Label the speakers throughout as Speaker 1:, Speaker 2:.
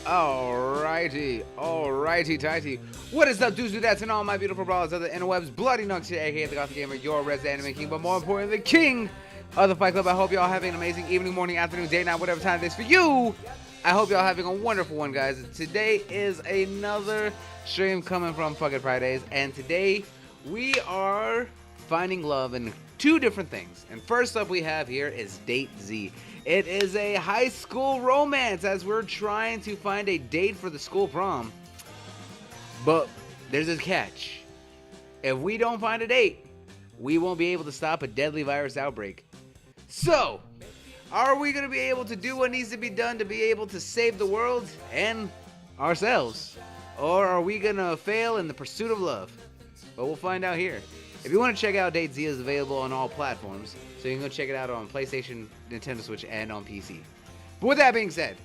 Speaker 1: Alrighty, tighty. What is up, dudes, dudettes, and all my beautiful brawlers of the interwebs? Bloody Nux here, aka the Gothic Gamer, your resident anime king, but more importantly, the king of the Fight Club. I hope y'all having an amazing evening, morning, afternoon, day, night, whatever time it is for you. I hope y'all having a wonderful one, guys. Today is another stream coming from Fucking Fridays, and today we are finding love in two different things. And first up we have here is Date Z. It is a high school romance as we're trying to find a date for the school prom. But there's a catch. If we don't find a date, we won't be able to stop a deadly virus outbreak. So, are we going to be able to do what needs to be done to be able to save the world and ourselves? Or are we going to fail in the pursuit of love? But we'll find out here. If you want to check out Date Z, is available on all platforms, so you can go check it out on PlayStation, Nintendo Switch, and on PC. But with that being said,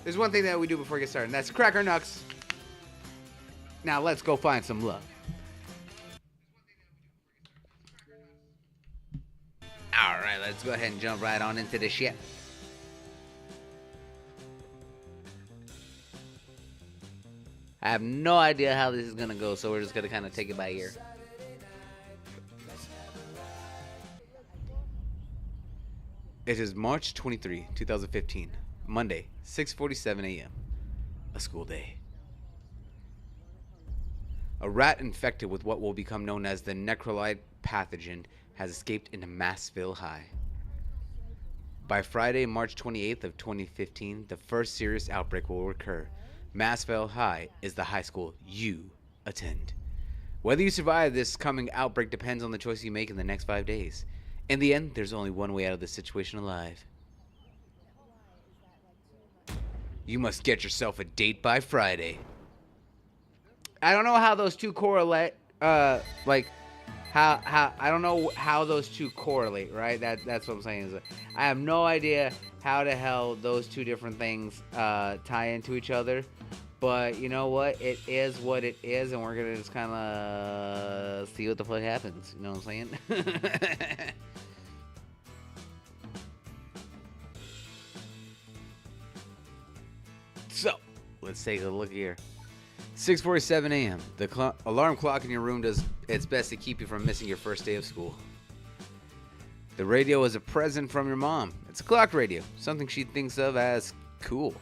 Speaker 1: there's one thing that we do before we get started, and that's crack our knucks. Now let's go find some love. Alright, let's go ahead and jump right on into this shit. I have no idea how this is going to go, so we're just going to kind of take it by ear. It is March 23, 2015, Monday, 6:47 a.m., a school day. A rat infected with what will become known as the necrolide pathogen has escaped into Massville High. By Friday, March 28th of 2015, the first serious outbreak will occur. Massville High is the high school you attend. Whether you survive this coming outbreak depends on the choice you make in the next 5 days. In the end, there's only one way out of this situation alive. You must get yourself a date by Friday. I don't know how those two correlate. I don't know how those two correlate, right? That's what I'm saying. Is I have no idea how the hell those two different things tie into each other. But you know what? It is what it is, and we're gonna just kind of see what the fuck happens. You know what I'm saying? So, let's take a look here. 6:47 a.m. The alarm clock in your room does its best to keep you from missing your first day of school. The radio is a present from your mom. It's a clock radio, something she thinks of as cool.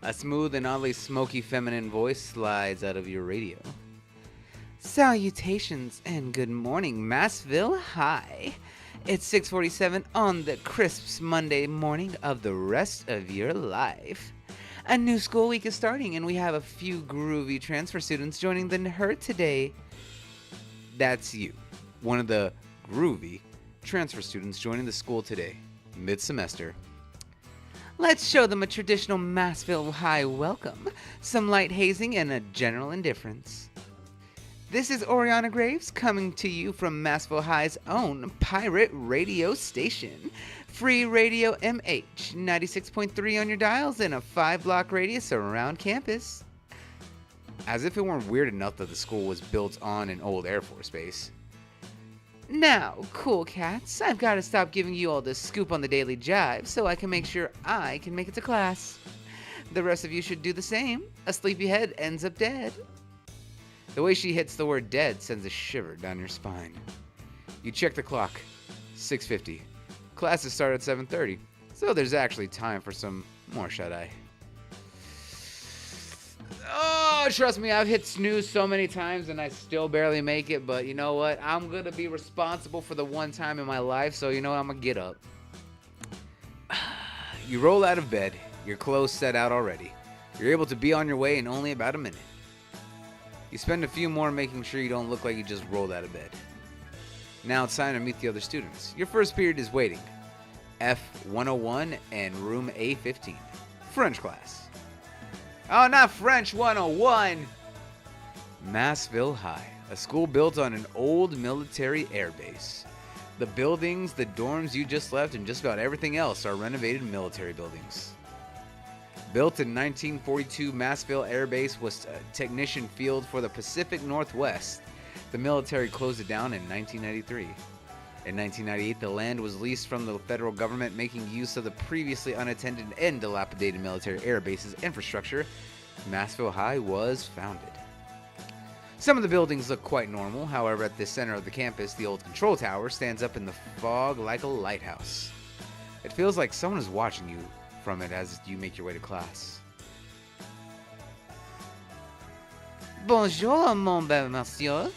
Speaker 1: A smooth and oddly smoky feminine voice slides out of your radio. Salutations and good morning, Massville High. It's 6:47 on the crisp Monday morning of the rest of your life. A new school week is starting, and we have a few groovy transfer students joining the herd today. That's you, one of the groovy transfer students joining the school today, mid-semester. Let's show them a traditional Massville High welcome, some light hazing, and a general indifference. This is Oriana Graves coming to you from Massville High's own pirate radio station. Free Radio MH, 96.3 on your dials in a 5-block radius around campus. As if it weren't weird enough that the school was built on an old Air Force base. Now, cool cats, I've got to stop giving you all this scoop on the daily jive so I can make sure I can make it to class. The rest of you should do the same. A sleepyhead ends up dead. The way she hits the word dead sends a shiver down your spine. You check the clock. 6:50. Classes start at 7:30, so there's actually time for some more shut-eye. Oh, trust me, I've hit snooze so many times and I still barely make it, but you know what? I'm going to be responsible for the one time in my life, so you know what? I'm going to get up. You roll out of bed, your clothes set out already. You're able to be on your way in only about a minute. You spend a few more making sure you don't look like you just rolled out of bed. Now it's time to meet the other students. Your first period is waiting. F101 and room A15. French class. Oh, not French 101! Massville High, a school built on an old military air base. The buildings, the dorms you just left, and just about everything else are renovated military buildings. Built in 1942, Massville Air Base was a technician field for the Pacific Northwest. The military closed it down in 1993. In 1998, the land was leased from the federal government, making use of the previously unattended and dilapidated military air base's infrastructure. Massville High was founded. Some of the buildings look quite normal, however, at the center of the campus, the old control tower stands up in the fog like a lighthouse. It feels like someone is watching you from it as you make your way to class. Bonjour, mon bel monsieur.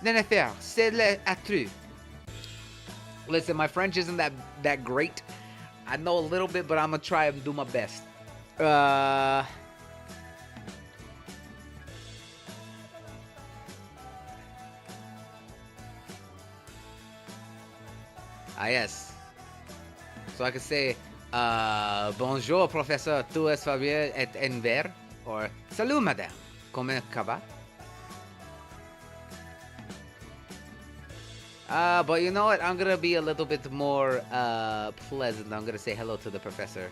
Speaker 1: Jennifer, c'est l'atru. Listen, my French isn't that great. I know a little bit, but I'm gonna try and do my best. Yes. So I could say, bonjour, professeur, tout est Fabien et Enver, or salut, madame, comment ça va? But you know what? I'm gonna be a little bit more pleasant. I'm gonna say hello to the professor.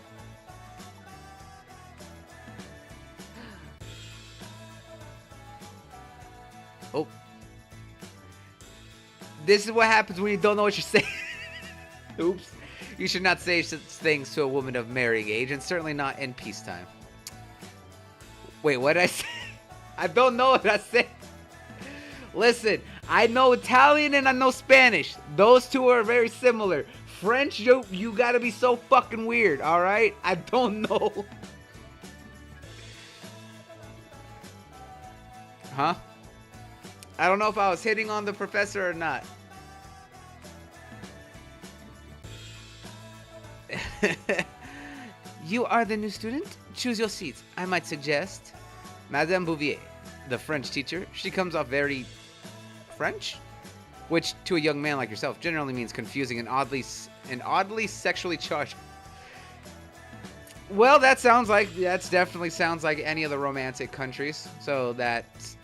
Speaker 1: Oh. This is what happens when you don't know what you're saying. Oops. You should not say such things to a woman of marrying age, and certainly not in peacetime. Wait, what did I say? I don't know what I said. Listen, I know Italian and I know Spanish. Those two are very similar. French, you gotta be so fucking weird, alright? I don't know. Huh? I don't know if I was hitting on the professor or not. You are the new student? Choose your seats. I might suggest Madame Bouvier, the French teacher. She comes off very French, which to a young man like yourself generally means confusing and oddly sexually charged. Well, that's definitely sounds like any of the romantic countries. So that's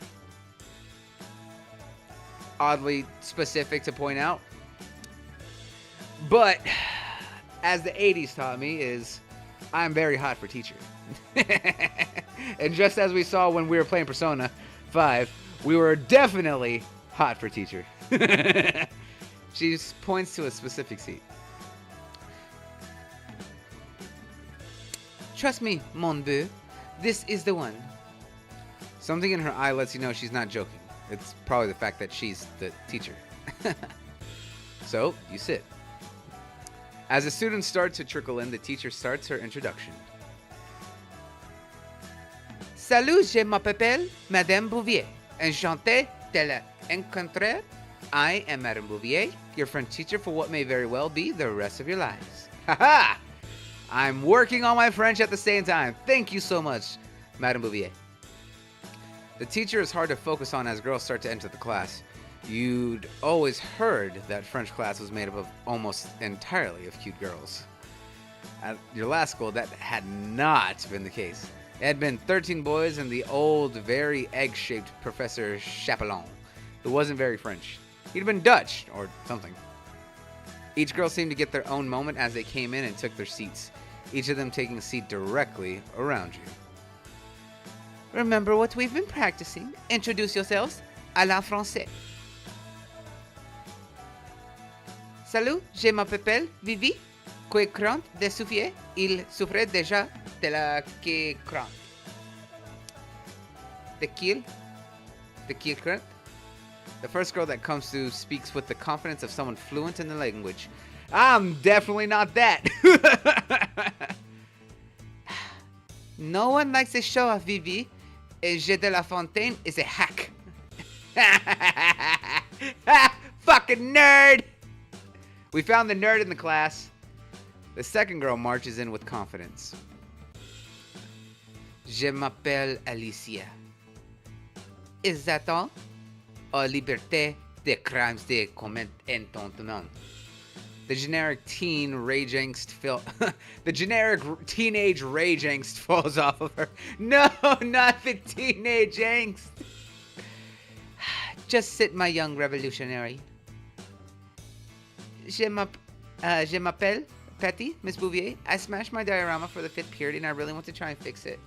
Speaker 1: oddly specific to point out. But as the 80s taught me, is I'm very hot for teacher. And just as we saw when we were playing Persona 5, we were definitely hot for teacher. She points to a specific seat. Trust me, mon beau. This is the one. Something in her eye lets you know she's not joking. It's probably the fact that she's the teacher. So, you sit. As the students start to trickle in, the teacher starts her introduction. Salut, je m'appelle Madame Bouvier. Enchanté de la rencontrer. I am Madame Bouvier, your French teacher for what may very well be the rest of your lives. Haha! I'm working on my French at the same time. Thank you so much, Madame Bouvier. The teacher is hard to focus on as girls start to enter the class. You'd always heard that French class was made up of almost entirely of cute girls. At your last school, that had not been the case. It had been 13 boys and the old, very egg-shaped Professor Chapelon, who wasn't very French. He'd been Dutch, or something. Each girl seemed to get their own moment as they came in and took their seats, each of them taking a seat directly around you. Remember what we've been practicing. Introduce yourselves à la français. Salut, je m'appelle Vivi. Que crainte de souffrir, il souffrait déjà de la que crainte. The kill crainte. The first girl that comes through speaks with the confidence of someone fluent in the language. I'm definitely not that. No one likes a show off, Vivi. Jeu de la Fontaine is a hack. Fucking nerd! We found the nerd in the class. The second girl marches in with confidence. Je m'appelle Alicia. Is that all? Or liberté de crimes de commet en ton nom? The generic teen rage angst the generic teenage rage angst falls off of her. No, not the teenage angst. Just sit, my young revolutionary. Je m'appelle Petty, Miss Bouvier. I smashed my diorama for the 5th period and I really want to try and fix it.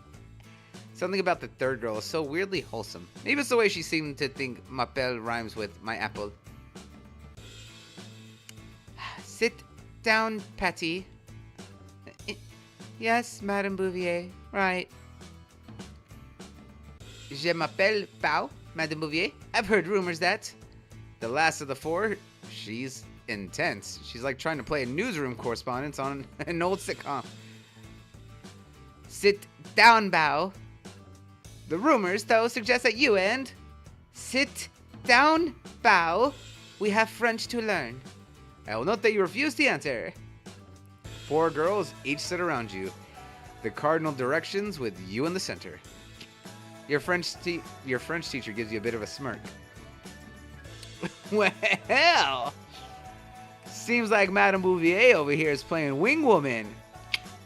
Speaker 1: Something about the third girl is so weirdly wholesome. Maybe it's the way she seemed to think Mapel rhymes with my apple. Sit down, Patty. Yes, Madame Bouvier. Right. Je m'appelle Pau, Madame Bouvier. I've heard rumors that. The last of the four, she's intense. She's like trying to play a newsroom correspondent on an old sitcom. Sit down, Bao. The rumors, though, suggest that you and... Sit down, Bao. We have French to learn. I will note that you refuse to answer. 4 girls each sit around you. The cardinal directions with you in the center. Your French teacher gives you a bit of a smirk. Well, seems like Madame Bouvier over here is playing wing woman.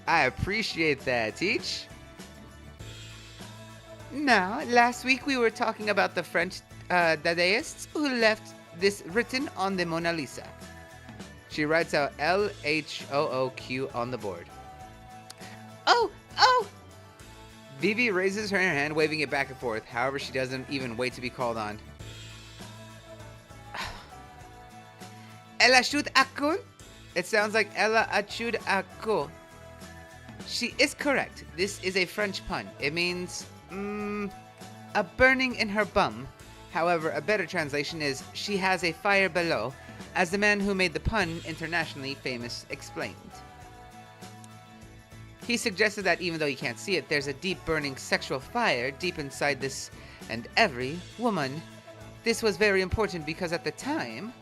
Speaker 1: I appreciate that, Teach. Now, last week we were talking about the French Dadaists who left this written on the Mona Lisa. She writes out LHOOQ on the board. Oh! Vivi raises her hand, waving it back and forth. However, she doesn't even wait to be called on. Elle achète à coup? It sounds like Ella achète à coup. She is correct. This is a French pun. It means, a burning in her bum. However, a better translation is, she has a fire below, as the man who made the pun internationally famous explained. He suggested that even though you can't see it, there's a deep burning sexual fire deep inside this and every woman. This was very important because at the time...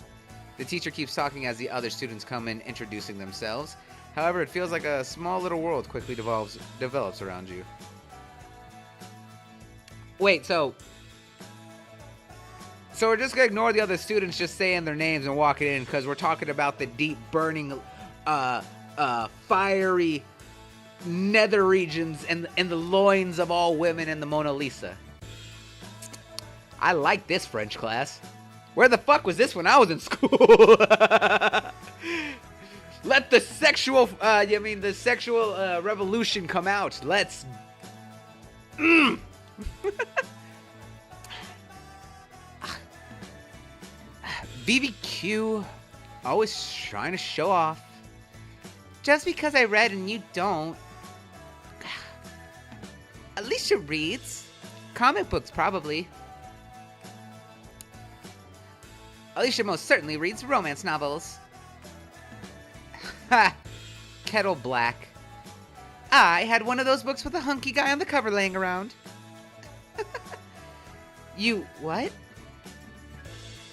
Speaker 1: The teacher keeps talking as the other students come in, introducing themselves. However, it feels like a small little world quickly develops around you. Wait, so we're just gonna ignore the other students just saying their names and walking in because we're talking about the deep burning, fiery nether regions and the loins of all women in the Mona Lisa. I like this French class. Where the fuck was this when I was in school? Let the sexual, revolution come out. Let's. VVQ, always trying to show off. Just because I read and you don't. Alicia reads. Comic books, probably. Alicia most certainly reads romance novels. Ha! Kettle Black. I had one of those books with a hunky guy on the cover laying around. You what?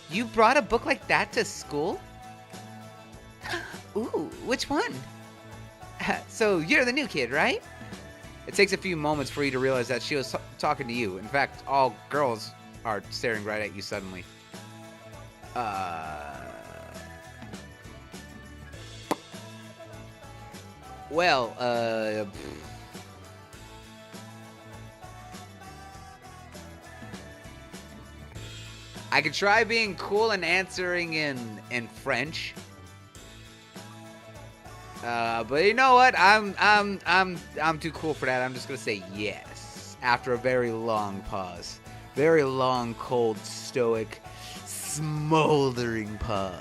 Speaker 1: You brought a book like that to school? Ooh, which one? So you're the new kid, right? It takes a few moments for you to realize that she was talking to you. In fact, all girls are staring right at you suddenly. I could try being cool and answering in French. But you know what? I'm too cool for that. I'm just gonna say yes after a very long pause, very long, cold, stoic, smoldering pause.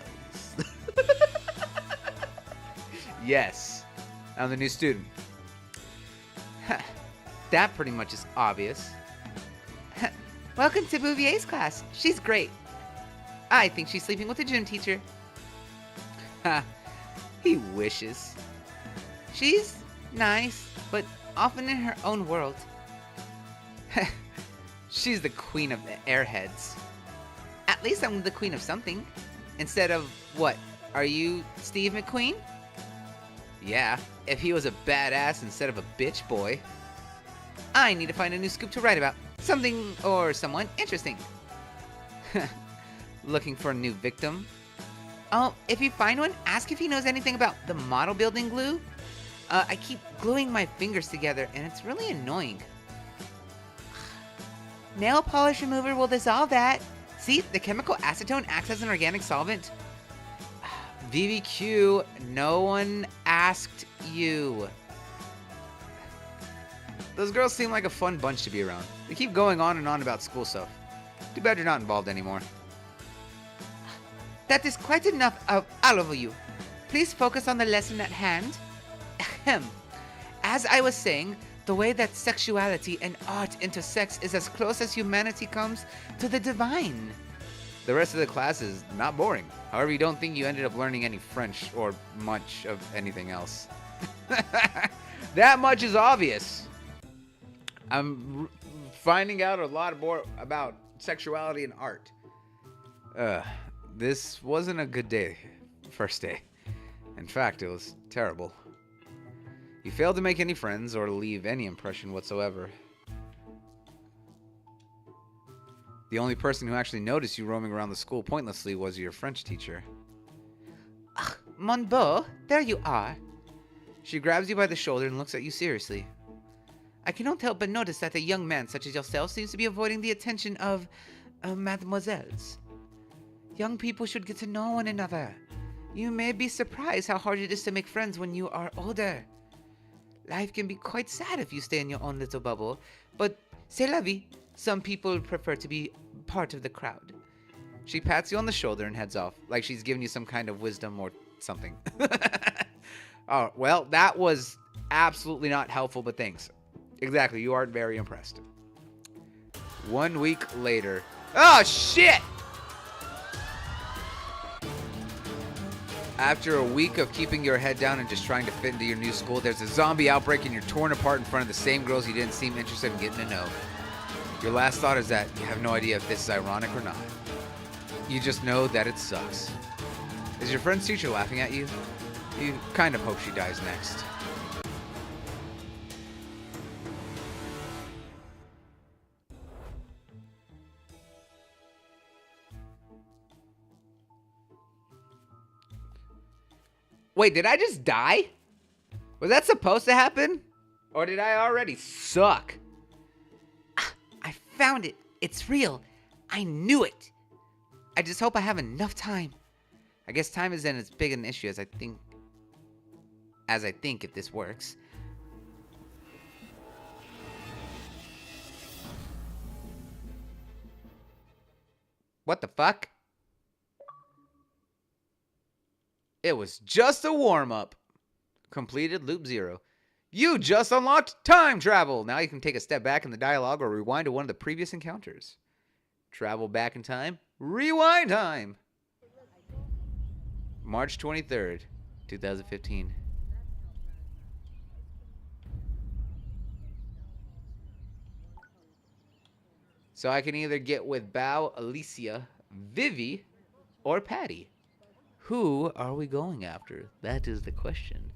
Speaker 1: Yes, I'm the new student. That pretty much is obvious. Welcome to Bouvier's class. She's great. I think she's sleeping with the gym teacher. Ha, he wishes. She's nice, but often in her own world. She's the queen of the airheads. At least I'm the queen of something. Instead of, what, are you Steve McQueen? Yeah, if he was a badass instead of a bitch boy. I need to find a new scoop to write about. Something or someone interesting. Looking for a new victim? Oh, if you find one, ask if he knows anything about the model building glue. I keep gluing my fingers together and it's really annoying. Nail polish remover will dissolve that. See, the chemical acetone acts as an organic solvent. VVQ, no one asked you. Those girls seem like a fun bunch to be around. They keep going on and on about school stuff. Too bad you're not involved anymore. That is quite enough of all of you. Please focus on the lesson at hand. Ahem. As I was saying, the way that sexuality and art intersects is as close as humanity comes to the divine. The rest of the class is not boring. However, you don't think you ended up learning any French or much of anything else. That much is obvious. I'm finding out a lot more about sexuality and art. This wasn't a good day. First day. In fact, it was terrible. You failed to make any friends or leave any impression whatsoever. The only person who actually noticed you roaming around the school pointlessly was your French teacher. Ah, mon beau, there you are. She grabs you by the shoulder and looks at you seriously. I cannot help but notice that a young man such as yourself seems to be avoiding the attention of mademoiselles. Young people should get to know one another. You may be surprised how hard it is to make friends when you are older. Life can be quite sad if you stay in your own little bubble, but c'est la vie. Some people prefer to be part of the crowd. She pats you on the shoulder and heads off, like she's giving you some kind of wisdom or something. Oh, well, that was absolutely not helpful, but thanks. Exactly, you aren't very impressed. 1 week later. Oh, shit! After a week of keeping your head down and just trying to fit into your new school, there's a zombie outbreak and you're torn apart in front of the same girls you didn't seem interested in getting to know. Your last thought is that you have no idea if this is ironic or not. You just know that it sucks. Is your friend's teacher laughing at you? You kind of hope she dies next. Wait, did I just die? Was that supposed to happen? Or did I already suck? I found it. It's real. I knew it. I just hope I have enough time. I guess time isn't as big an issue as I think if this works. What the fuck? It was just a warm-up. Completed loop 0. You just unlocked time travel. Now you can take a step back in the dialogue or rewind to one of the previous encounters. Travel back in time. Rewind time. March 23rd, 2015. So I can either get with Bao, Alicia, Vivi, or Patty. Who are we going after? That is the question.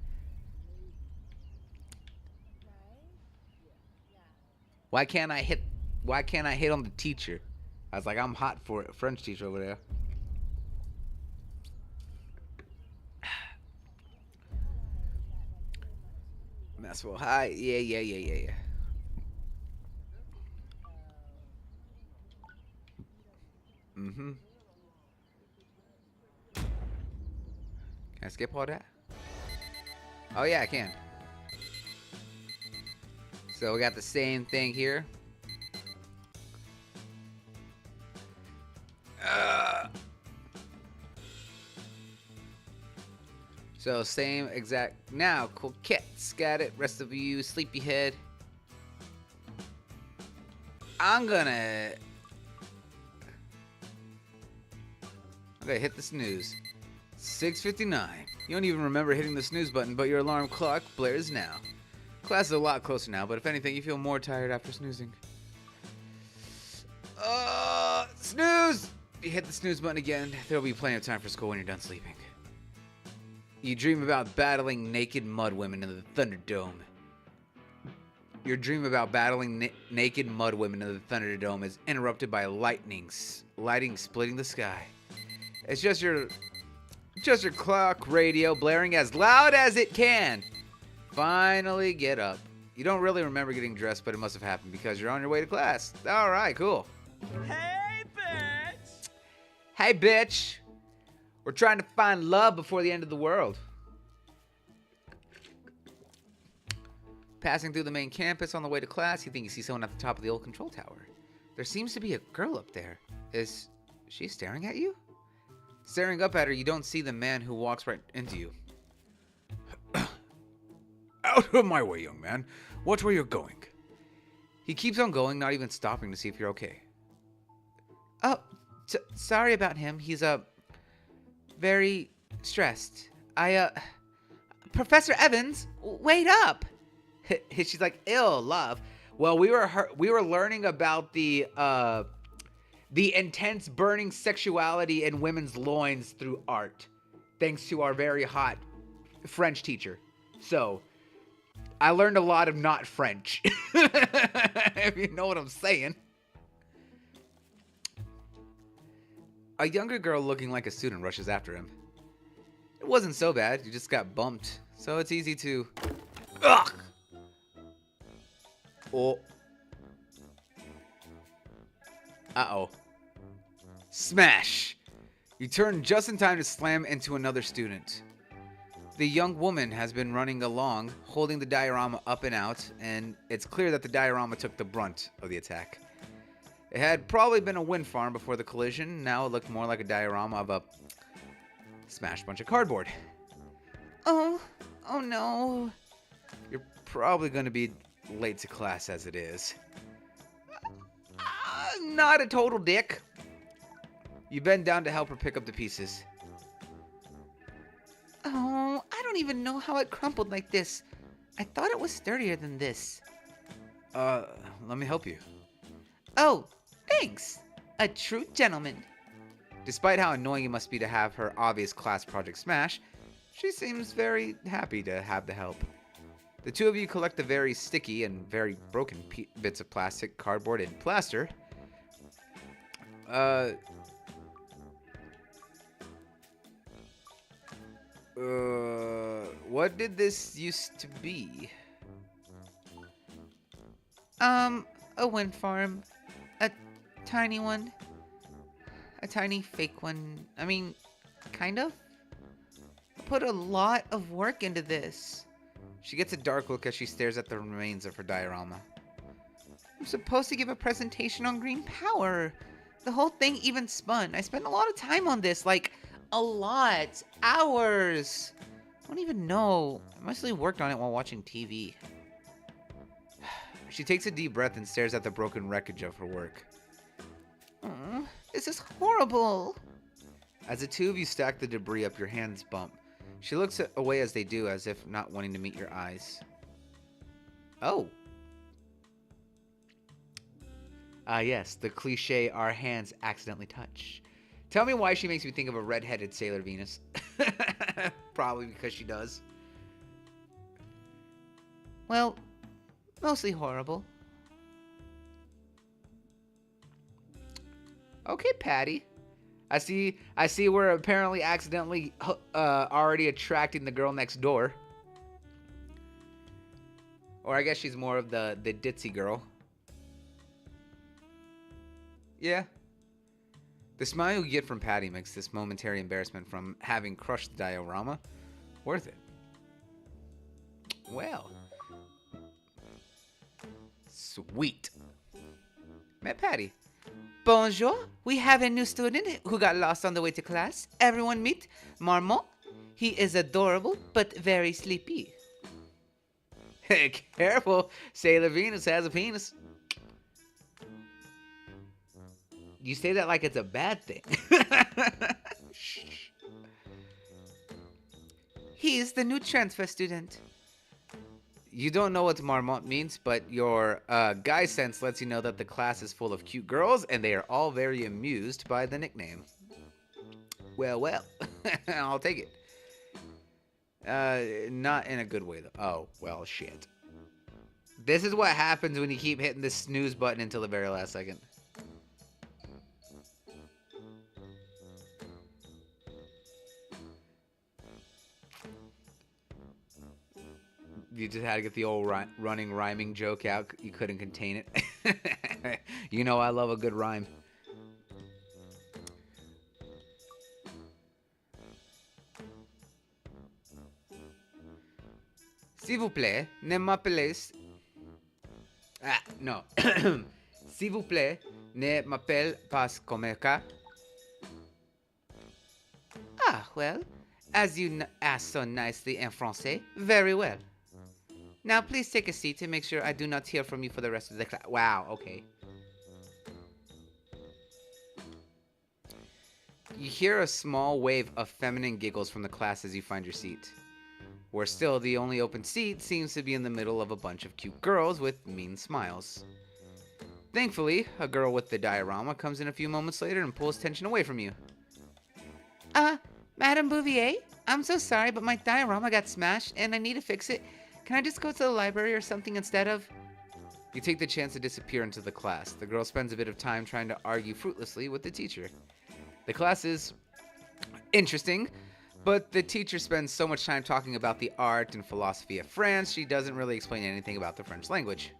Speaker 1: Why can't I hit on the teacher? I was like, I'm hot for it. French teacher over there. Maxwell High. Yeah. Mm-hmm. Can I skip all that? Oh yeah, I can. So we got the same thing here. So same exact. Now, Coquette, got it. Rest of you, sleepyhead. I'm gonna hit the snooze. 6:59. You don't even remember hitting the snooze button, but your alarm clock blares now. Class is a lot closer now, but if anything, you feel more tired after snoozing. Snooze! You hit the snooze button again. There'll be plenty of time for school when you're done sleeping. You dream about battling naked mud women in the Thunderdome. Your dream about battling naked mud women in the Thunderdome is interrupted by lighting splitting the sky. It's just your clock radio blaring as loud as it can. Finally get up. You don't really remember getting dressed, but it must have happened because you're on your way to class. All right, cool.
Speaker 2: Hey, bitch!
Speaker 1: Hey, bitch. We're trying to find love before the end of the world. Passing through the main campus on the way to class, you think you see someone at the top of the old control tower. There seems to be a girl up there. Is she staring at you? Staring up at her, you don't see the man who walks right into you.
Speaker 3: Out of my way, young man. Watch where you're going.
Speaker 1: He keeps on going, not even stopping to see if you're okay. Oh, sorry about him. He's, very stressed. Professor Evans, wait up! She's like, ill, love. Well, we were learning about the intense burning sexuality in women's loins through art, thanks to our very hot French teacher. So, I learned a lot of not French, if you know what I'm saying. A younger girl looking like a student rushes after him. It wasn't so bad, you just got bumped, so it's easy to... Ugh! Oh. Uh-oh. Smash! You turn just in time to slam into another student. The young woman has been running along, holding the diorama up and out, and it's clear that the diorama took the brunt of the attack. It had probably been a wind farm before the collision. Now it looked more like a diorama of a smashed bunch of cardboard. Oh no. You're probably going to be late to class as it is. Not a total dick. You bend down to help her pick up the pieces. Oh, I don't even know how it crumpled like this. I thought it was sturdier than this.
Speaker 3: Let me help you.
Speaker 1: Oh, thanks. A true gentleman. Despite how annoying it must be to have her obvious class project smash, she seems very happy to have the help. The two of you collect the very sticky and very broken bits of plastic, cardboard, and plaster. What did this used to be? A wind farm. A tiny one. A tiny fake one. I mean, kind of. I put a lot of work into this. She gets a dark look as she stares at the remains of her diorama. I'm supposed to give a presentation on green power. The whole thing even spun. I spent a lot of time on this, like, a lot. Hours. I don't even know. I mostly worked on it while watching TV. She takes a deep breath and stares at the broken wreckage of her work. This is horrible. As the two of you stack the debris up, your hands bump. She looks away as they do, as if not wanting to meet your eyes. Oh. Yes, the cliche, our hands accidentally touch. Tell me why she makes me think of a red-headed Sailor Venus. Probably because she does. Well, mostly horrible. Okay, Patty. I see we're apparently accidentally already attracting the girl next door. Or I guess she's more of the ditzy girl. Yeah. The smile you get from Patty makes this momentary embarrassment from having crushed the diorama worth it. Well. Sweet. Met Patty. Bonjour. We have a new student who got lost on the way to class. Everyone meet Marmont. He is adorable, but very sleepy. Careful. Sailor Venus has a penis. You say that like it's a bad thing. He's the new transfer student. You don't know what Marmont means, but your guy sense lets you know that the class is full of cute girls, and they are all very amused by the nickname. Well, I'll take it. Not in a good way, though. Oh, well, shit. This is what happens when you keep hitting the snooze button until the very last second. You just had to get the old running rhyming joke out. You couldn't contain it. You know I love a good rhyme. S'il vous plaît, ne m'appelez... Ah, no. S'il vous plaît, ne m'appelle pas comme ça. Ah, well, as you asked so nicely in français, very well. Now, please take a seat and make sure I do not hear from you for the rest of the class. Wow, okay. You hear a small wave of feminine giggles from the class as you find your seat. Where still, the only open seat seems to be in the middle of a bunch of cute girls with mean smiles. Thankfully, a girl with the diorama comes in a few moments later and pulls tension away from you. Madame Bouvier, I'm so sorry, but my diorama got smashed and I need to fix it. Can I just go to the library or something instead of... You take the chance to disappear into the class. The girl spends a bit of time trying to argue fruitlessly with the teacher. The class is interesting, but the teacher spends so much time talking about the art and philosophy of France, she doesn't really explain anything about the French language.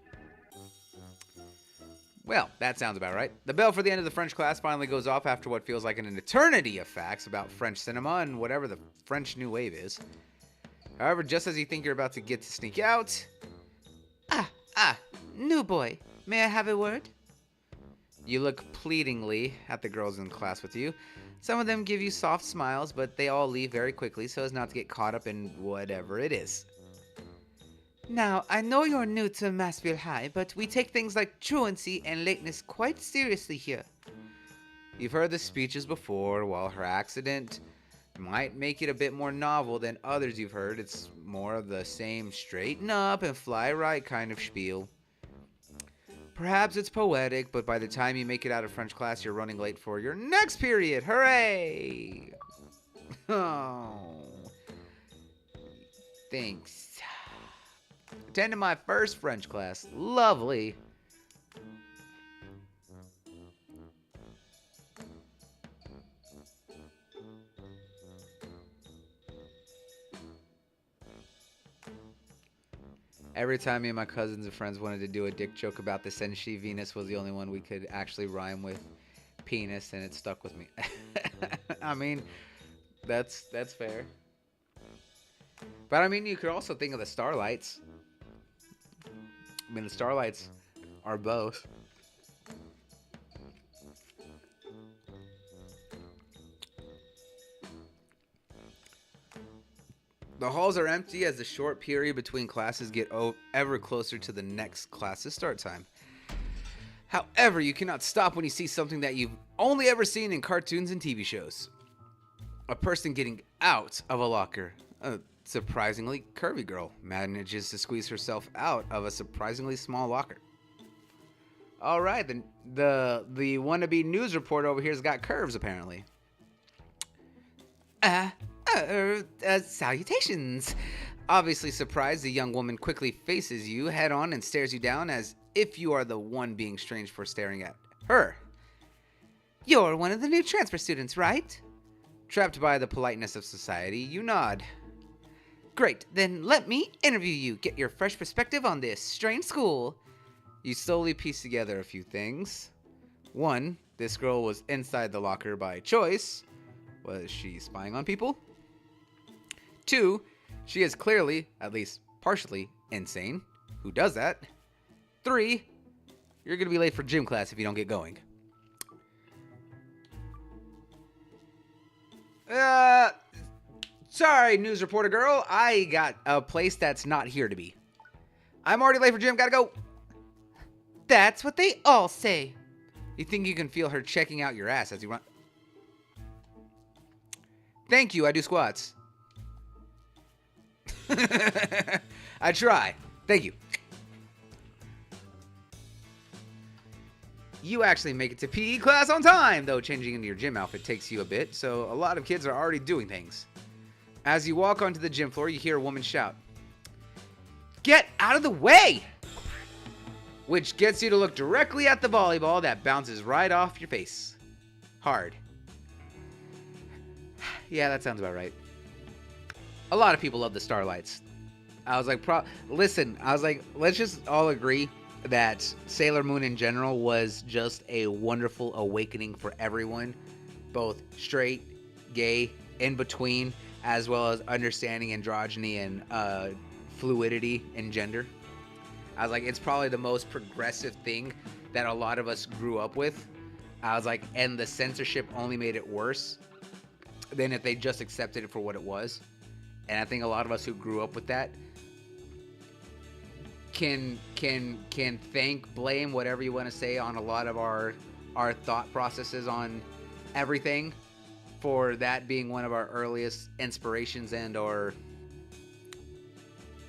Speaker 1: Well, that sounds about right. The bell for the end of the French class finally goes off after what feels like an eternity of facts about French cinema and whatever the French New Wave is. However, just as you think you're about to get to sneak out... New boy, may I have a word? You look pleadingly at the girls in class with you. Some of them give you soft smiles, but they all leave very quickly so as not to get caught up in whatever it is. Now, I know you're new to Massville High, but we take things like truancy and lateness quite seriously here. You've heard the speeches before. While her accident might make it a bit more novel than others you've heard, it's more of the same straighten up and fly right kind of spiel. Perhaps it's poetic, but by the time you make it out of French class, you're running late for your next period. Hooray! Oh. Thanks. Attended my first French class. Lovely. Every time me and my cousins and friends wanted to do a dick joke about this, and she, Venus, was the only one we could actually rhyme with penis, and it stuck with me. I mean, that's fair. But I mean, you could also think of the Starlights. I mean, the Starlights are both. The halls are empty as the short period between classes get ever closer to the next class's start time. However, you cannot stop when you see something that you've only ever seen in cartoons and TV shows. A person getting out of a locker. A surprisingly curvy girl manages to squeeze herself out of a surprisingly small locker. All right, the wannabe news reporter over here's got curves apparently. Salutations. Obviously surprised, the young woman quickly faces you head on and stares you down as if you are the one being strange for staring at her. You're one of the new transfer students, right? Trapped by the politeness of society, you nod. Great, then let me interview you, get your fresh perspective on this strange school. You slowly piece together a few things. 1, this girl was inside the locker by choice. Was she spying on people? 2, she is clearly, at least partially, insane. Who does that? 3, you're going to be late for gym class if you don't get going. Sorry, news reporter girl. I got a place that's not here to be. I'm already late for gym, gotta go. That's what they all say. You think you can feel her checking out your ass as you run. Thank you, I do squats. I try. Thank you. You actually make it to PE class on time, though changing into your gym outfit takes you a bit, so a lot of kids are already doing things. As you walk onto the gym floor, you hear a woman shout, "Get out of the way!" Which gets you to look directly at the volleyball that bounces right off your face. Hard. Yeah, that sounds about right. A lot of people love the Starlights. I was like, let's just all agree that Sailor Moon in general was just a wonderful awakening for everyone, both straight, gay, in between, as well as understanding androgyny and fluidity in gender. I was like, it's probably the most progressive thing that a lot of us grew up with. I was like, and the censorship only made it worse than if they just accepted it for what it was. And I think a lot of us who grew up with that can thank, blame, whatever you want to say, on a lot of our thought processes on everything for that being one of our earliest inspirations and or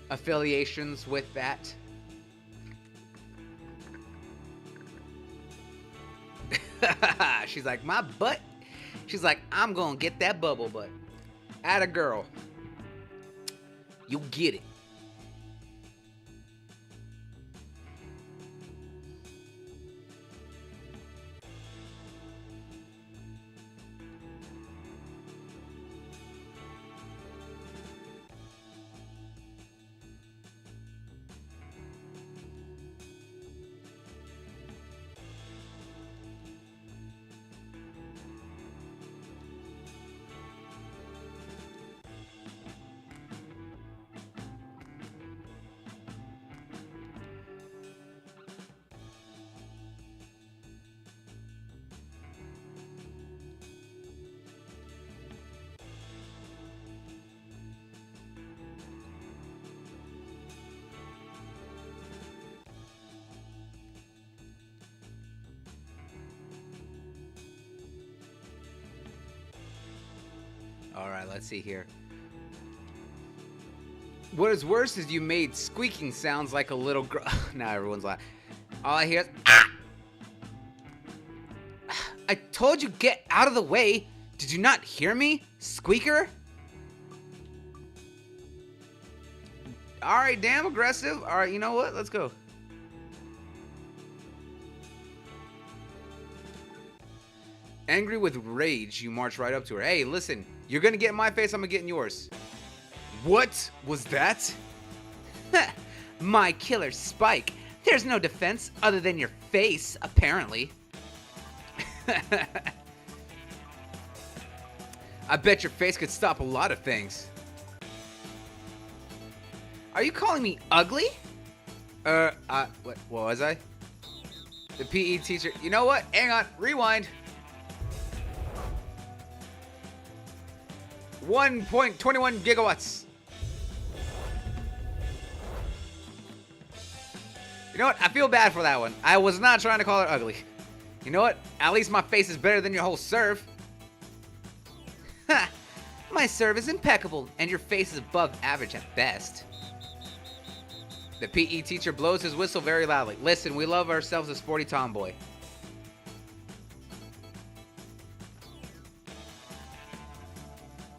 Speaker 1: affiliations with that. She's like, my butt. She's like, I'm gonna get that bubble butt. Atta girl. You get it. All right, let's see here. What is worse is you made squeaking sounds like a little girl. Now everyone's laughing. All I hear is, ah! I told you get out of the way. Did you not hear me, squeaker? All right, damn aggressive. All right, you know what? Let's go. Angry with rage, you march right up to her. Hey, listen, you're gonna get in my face, I'm gonna get in yours.
Speaker 3: What was that?
Speaker 1: My killer Spike. There's no defense other than your face, apparently. I bet your face could stop a lot of things. Are you calling me ugly? What was I? The PE teacher. You know what? Hang on. Rewind. 1.21 gigawatts. You know what? I feel bad for that one. I was not trying to call her ugly. You know what? At least my face is better than your whole serve. Ha! My serve is impeccable, and your face is above average at best. The PE teacher blows his whistle very loudly. Listen, we love ourselves a sporty tomboy.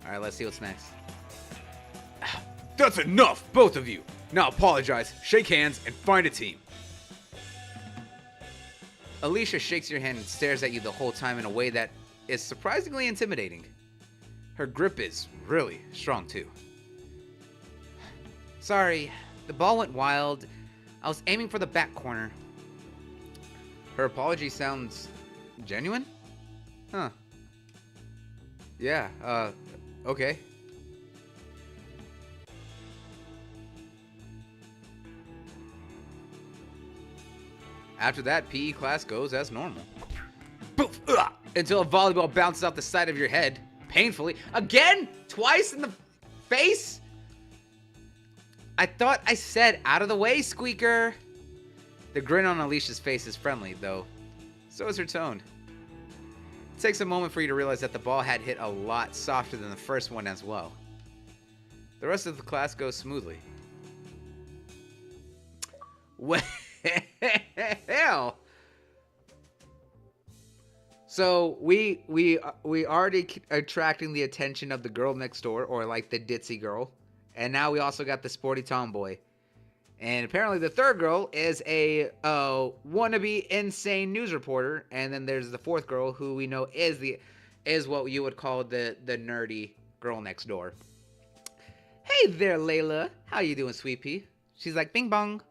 Speaker 1: All right, let's see what's next.
Speaker 3: That's enough, both of you. Now apologize, shake hands, and find a team.
Speaker 1: Alicia shakes your hand and stares at you the whole time in a way that is surprisingly intimidating. Her grip is really strong, too. Sorry, the ball went wild. I was aiming for the back corner. Her apology sounds genuine? Huh. Yeah, okay. After that, PE class goes as normal. Poof! Ugh, until a volleyball bounces off the side of your head, painfully. Again? Twice in the face? I thought I said out of the way, squeaker. The grin on Alicia's face is friendly, though. So is her tone. It takes a moment for you to realize that the ball had hit a lot softer than the first one as well. The rest of the class goes smoothly. Well, so we already attracting the attention of the girl next door, or like the ditzy girl, and now we also got the sporty tomboy. And apparently the third girl is a wannabe insane news reporter, and then there's the fourth girl who we know is what you would call the nerdy girl next door. Hey there, Layla. How you doing, sweet pea? She's like, bing bong.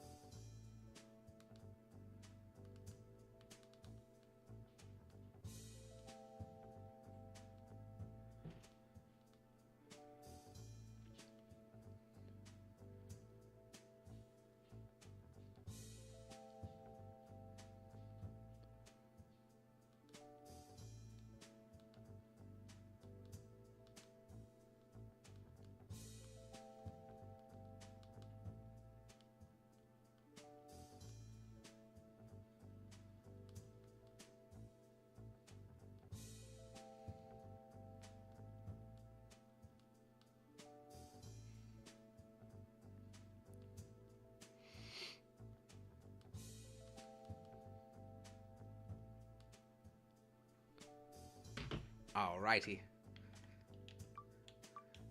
Speaker 1: Alrighty.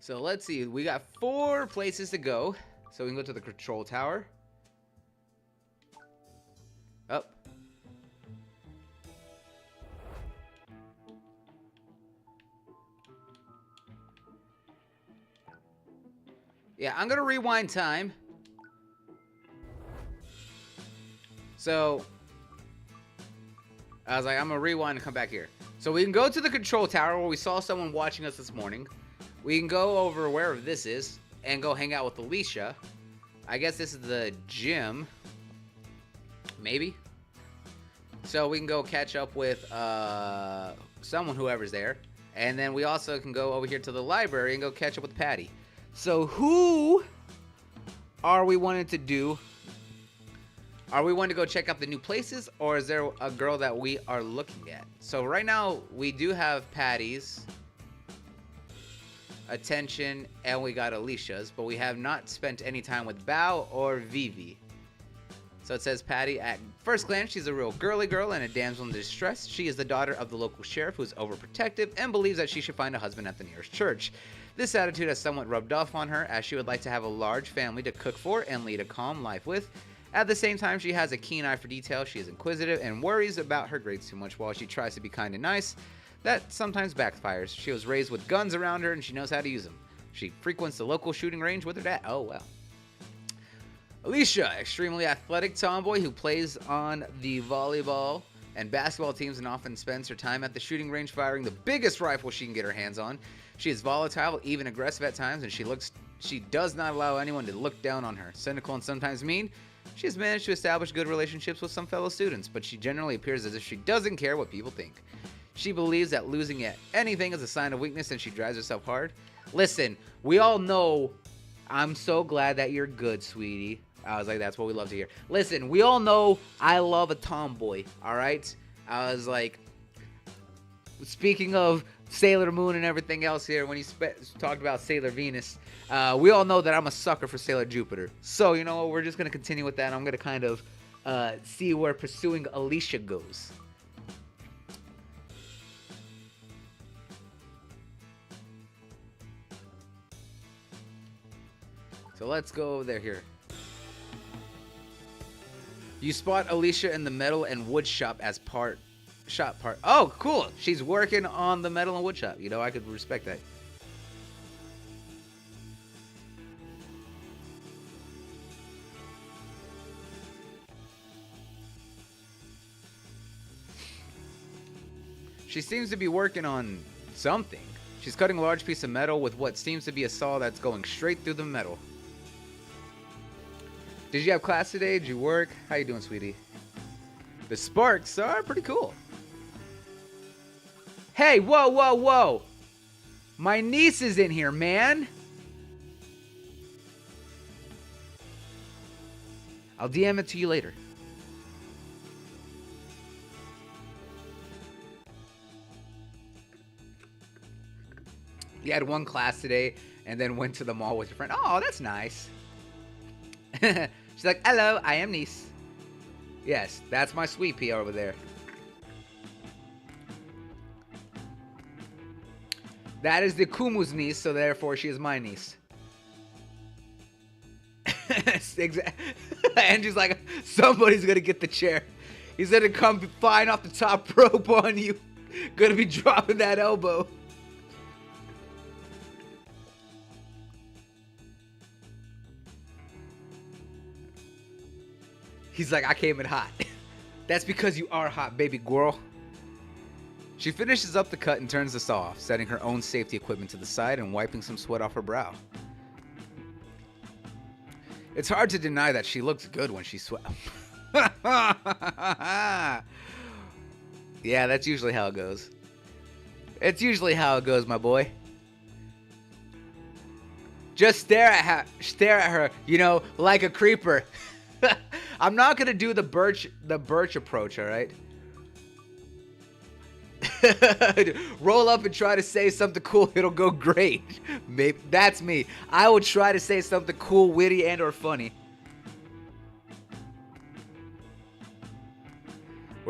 Speaker 1: So let's see. We got 4 places to go. So we can go to the control tower. Up. Yeah, I'm gonna rewind time. So I was like, I'm gonna rewind and come back here. So we can go to the control tower where we saw someone watching us this morning. We can go over wherever this is and go hang out with Alicia. I guess this is the gym. Maybe. So we can go catch up with someone, whoever's there. And then we also can go over here to the library and go catch up with Patty. So who are we wanting to do? Are we wanting to go check out the new places, or is there a girl that we are looking at? So right now we do have Patty's attention and we got Alicia's, but we have not spent any time with Bao or Vivi. So it says Patty, at first glance, she's a real girly girl and a damsel in distress. She is the daughter of the local sheriff who is overprotective and believes that she should find a husband at the nearest church. This attitude has somewhat rubbed off on her, as she would like to have a large family to cook for and lead a calm life with. At the same time, she has a keen eye for detail. She is inquisitive and worries about her grades too much while she tries to be kind and nice. That sometimes backfires. She was raised with guns around her and she knows how to use them. She frequents the local shooting range with her dad. Oh, well. Alicia, extremely athletic tomboy who plays on the volleyball and basketball teams and often spends her time at the shooting range firing the biggest rifle she can get her hands on. She is volatile, even aggressive at times, and she does not allow anyone to look down on her. Cynical and sometimes mean, she has managed to establish good relationships with some fellow students, but she generally appears as if she doesn't care what people think. She believes that losing at anything is a sign of weakness and she drives herself hard. Listen, we all know, I'm so glad that you're good, sweetie. I was like, that's what we love to hear. Listen, we all know I love a tomboy, all right? I was like, speaking of Sailor Moon and everything else here, when he talked about Sailor Venus, we all know that I'm a sucker for Sailor Jupiter. So, you know what, we're just going to continue with that. I'm going to kind of see where pursuing Alicia goes. So let's go over there here. You spot Alicia in the metal and wood shop as part. Oh, cool. She's working on the metal and wood shop. You know, I could respect that. She seems to be working on something. She's cutting a large piece of metal with what seems to be a saw that's going straight through the metal. Did you have class today? Did you work? How you doing, sweetie? The sparks are pretty cool. Hey, whoa, whoa, whoa. My niece is in here, man. I'll DM it to you later. You had one class today and then went to the mall with your friend. Oh, that's nice. She's like, hello, I am niece. Yes, that's my sweet pea over there. That is the Kumu's niece, so therefore she is my niece. Andrew's like, somebody's gonna get the chair. He's gonna come flying off the top rope on you. Gonna be dropping that elbow. He's like, I came in hot. That's because you are hot, baby girl. She finishes up the cut and turns the saw off, setting her own safety equipment to the side and wiping some sweat off her brow. It's hard to deny that she looks good when she sweat. Yeah, that's usually how it goes. It's usually how it goes, my boy. Just stare at her, you know, like a creeper. I'm not gonna do the birch approach, all right? Roll up and try to say something cool. It'll go great. Maybe that's me. I will try to say something cool, witty, and or funny.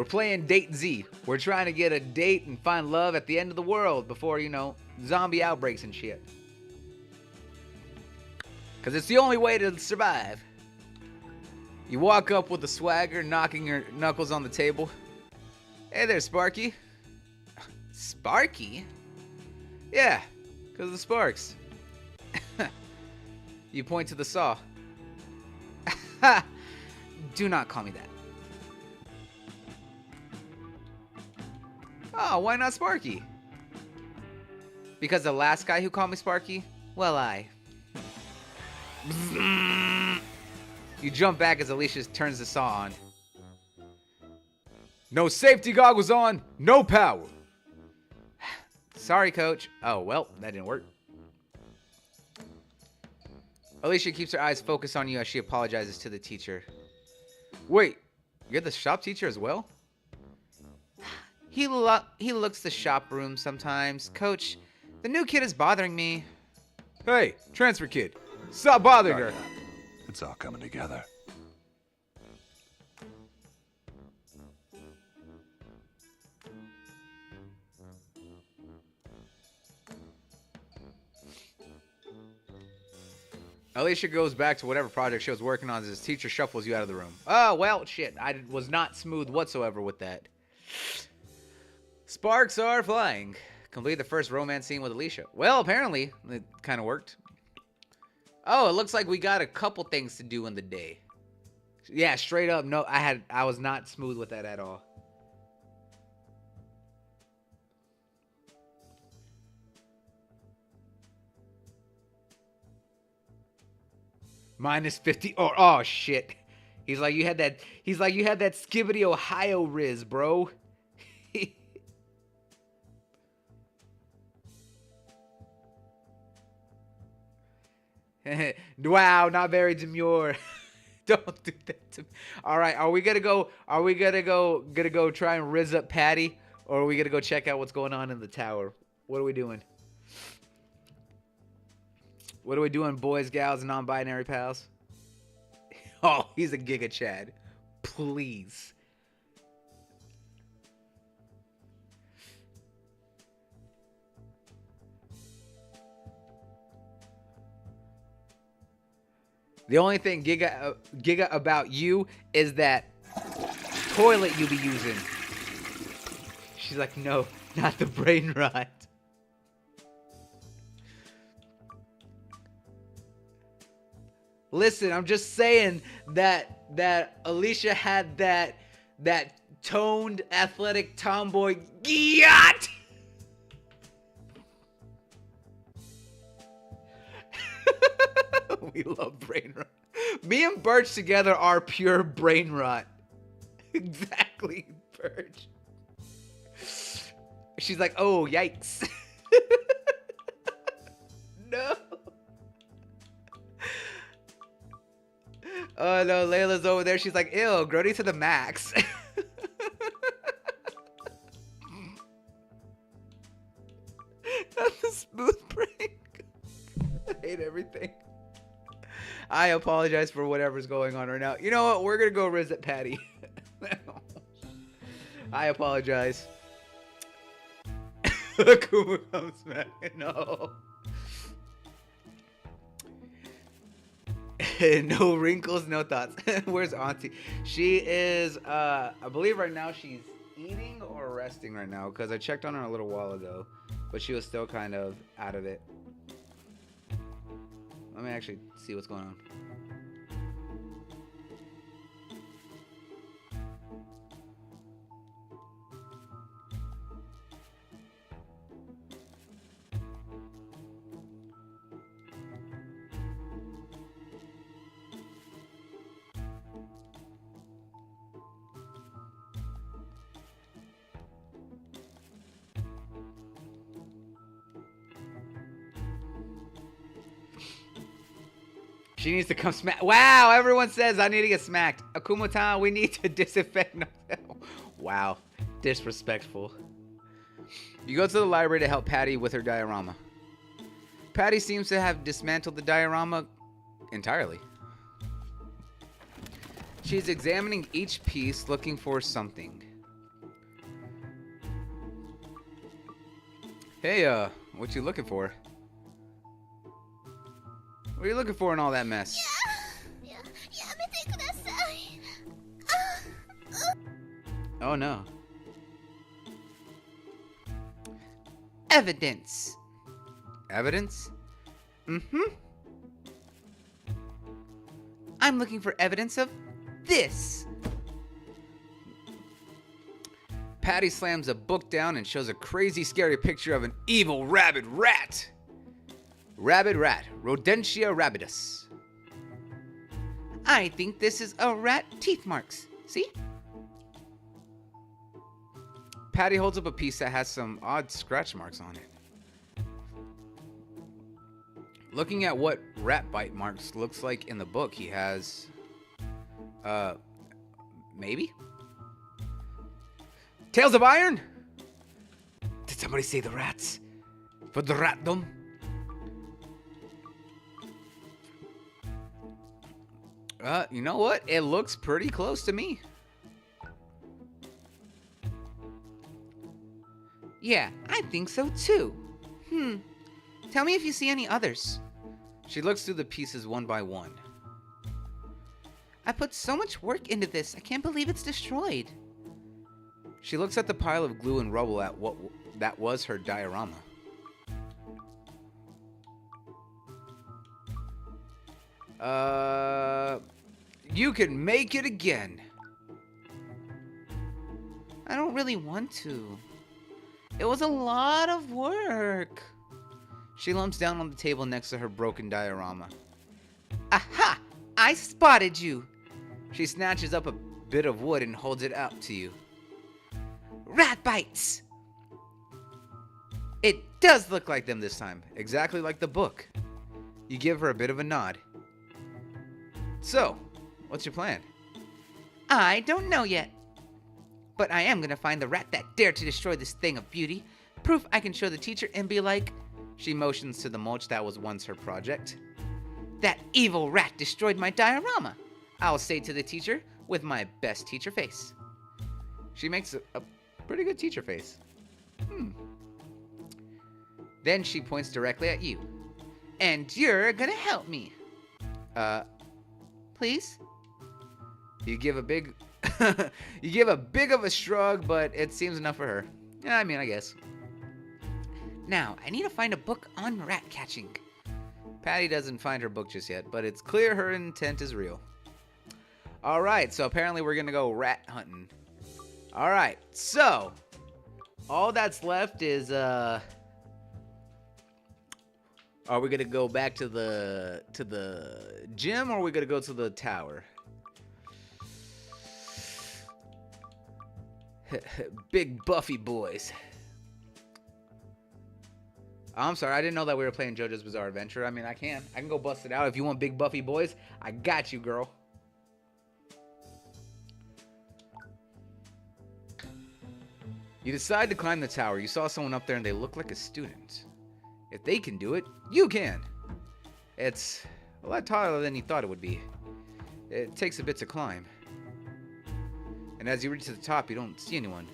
Speaker 1: We're playing Date Z. We're trying to get a date and find love at the end of the world before, you know, zombie outbreaks and shit. Because it's the only way to survive. You walk up with a swagger, knocking your knuckles on the table. Hey there, Sparky. Sparky? Yeah, because of the sparks. You point to the saw. Do not call me that. Oh, why not Sparky? Because the last guy who called me Sparky? Well, You jump back as Alicia turns the saw on.
Speaker 3: No safety goggles on, no power.
Speaker 1: Sorry, coach. Oh, well, that didn't work. Alicia keeps her eyes focused on you as she apologizes to the teacher.
Speaker 3: Wait, you're the shop teacher as well?
Speaker 1: He looks the shop room sometimes. Coach, the new kid is bothering me.
Speaker 3: Hey, transfer kid, stop bothering her.
Speaker 4: It's all coming together.
Speaker 1: Alicia goes back to whatever project she was working on as his teacher shuffles you out of the room. Oh, well, shit. I was not smooth whatsoever with that. Sparks are flying. Complete the first romance scene with Alicia. Well, apparently, it kind of worked. Oh, it looks like we got a couple things to do in the day. Yeah, straight up, no, I was not smooth with that at all. Minus 50. Oh shit. He's like you had that Skibbity Ohio Riz, bro. Wow, not very demure. Don't do that to me. All right, are we gonna go try and riz up Patty, or are we gonna go check out what's going on in the tower? What are we doing? What are we doing, boys, gals, and non-binary pals? Oh, he's a Giga Chad. Please. The only thing Giga about you is that toilet you be using. She's like, no, not the brain rot. Listen, I'm just saying that Alicia had that toned, athletic tomboy gyat. We love brain rot. Me and Birch together are pure brain rot. Exactly, Birch. She's like, oh, yikes. No. Oh no, Layla's over there. She's like, ew, grody to the max. Not the smooth break. I hate everything. I apologize for whatever's going on right now. You know what? We're gonna go visit Patty. I apologize. Kuma comes back. No. No wrinkles, no thoughts. Where's Auntie? She is, I believe right now she's eating or resting right now, because I checked on her a little while ago, but she was still kind of out of it. Let me actually see what's going on. She needs to come smack. Wow, everyone says I need to get smacked. Akuma-tan, we need to disinfect. Wow, disrespectful. You go to the library to help Patty with her diorama. Patty seems to have dismantled the diorama entirely. She's examining each piece looking for something. Hey, what you looking for? What are you looking for in all that mess? Oh no. Evidence. Evidence? Mm-hmm. I'm looking for evidence of this. Patty slams a book down and shows a crazy scary picture of an evil rabid rat. Rabid rat, Rodentia rabidus. I think this is a rat teeth marks. See? Patty holds up a piece that has some odd scratch marks on it. Looking at what rat bite marks looks like in the book, he has... maybe? Tails of iron? Did somebody say the rats? For the ratdom? You know what? It looks pretty close to me. Yeah, I think so too. Tell me if you see any others. She looks through the pieces one by one. I put so much work into this, I can't believe it's destroyed. She looks at the pile of glue and rubble at what that was her diorama. You can make it again. I don't really want to. It was a lot of work. She lumps down on the table next to her broken diorama. Aha! I spotted you. She snatches up a bit of wood and holds it out to you. Rat bites! It does look like them this time, exactly like the book. You give her a bit of a nod. So, what's your plan? I don't know yet. But I am gonna find the rat that dared to destroy this thing of beauty. Proof I can show the teacher and be like... She motions to the mulch that was once her project. That evil rat destroyed my diorama. I'll say to the teacher with my best teacher face. She makes a pretty good teacher face. Then she points directly at you. And you're gonna help me. Please? You give a big... you give a big of a shrug, but it seems enough for her. Yeah, I mean, I guess. Now, I need to find a book on rat catching. Patty doesn't find her book just yet, but it's clear her intent is real. Alright, so apparently we're gonna go rat hunting. Alright, so... all that's left is, are we gonna go back to the gym, or are we gonna go to the tower? Big Buffy boys. I'm sorry, I didn't know that we were playing JoJo's Bizarre Adventure. I mean, I can go bust it out. If you want big Buffy boys, I got you, girl. You decide to climb the tower. You saw someone up there and they look like a student. If they can do it, you can. It's a lot taller than you thought it would be. It takes a bit to climb. And as you reach to the top, you don't see anyone.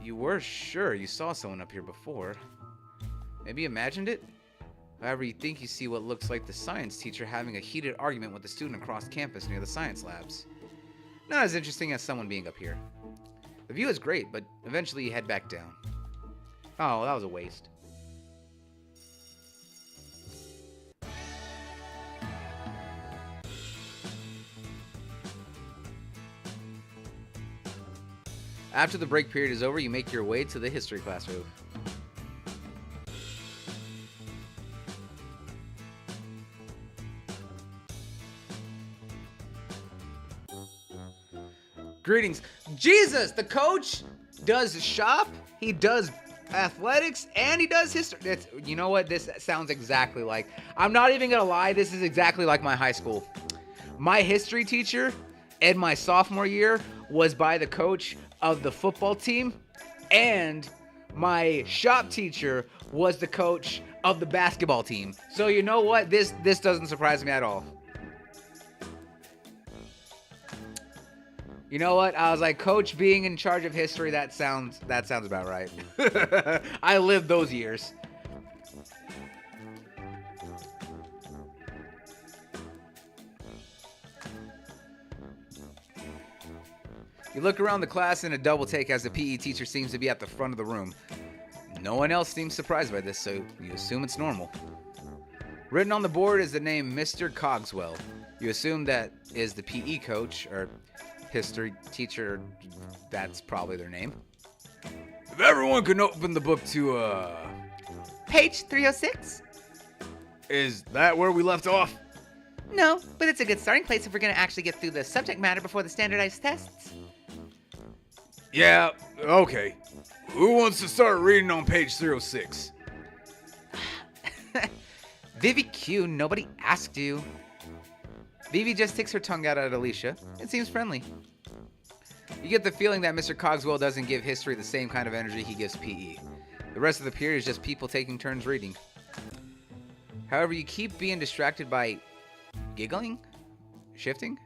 Speaker 1: You were sure you saw someone up here before. Maybe you imagined it? However, you think you see what looks like the science teacher having a heated argument with a student across campus near the science labs. Not as interesting as someone being up here. The view is great, but eventually you head back down. Oh, that was a waste. After the break period is over, you make your way to the history classroom. Greetings. Jesus, the coach does shop, he does athletics, and he does history. You know what? This sounds exactly like... I'm not even going to lie, this is exactly like my high school. My history teacher in my sophomore year was by the coach of the football team, and my shop teacher was the coach of the basketball team. So you know what? This doesn't surprise me at all. You know what? I was like, Coach being in charge of history, that sounds about right. I lived those years. You look around the class in a double take as the PE teacher seems to be at the front of the room. No one else seems surprised by this, so you assume it's normal. Written on the board is the name Mr. Cogswell. You assume that is the PE coach or history teacher. That's probably their name.
Speaker 3: If everyone can open the book to,
Speaker 1: Page 306?
Speaker 3: Is that where we left off?
Speaker 1: No, but it's a good starting place if we're going to actually get through the subject matter before the standardized tests.
Speaker 3: Yeah, okay. Who wants to start reading on page 306?
Speaker 1: Vivi Q, nobody asked you. Vivi just sticks her tongue out at Alicia. It seems friendly. You get the feeling that Mr. Cogswell doesn't give history the same kind of energy he gives PE. The rest of the period is just people taking turns reading. However, you keep being distracted by giggling, shifting,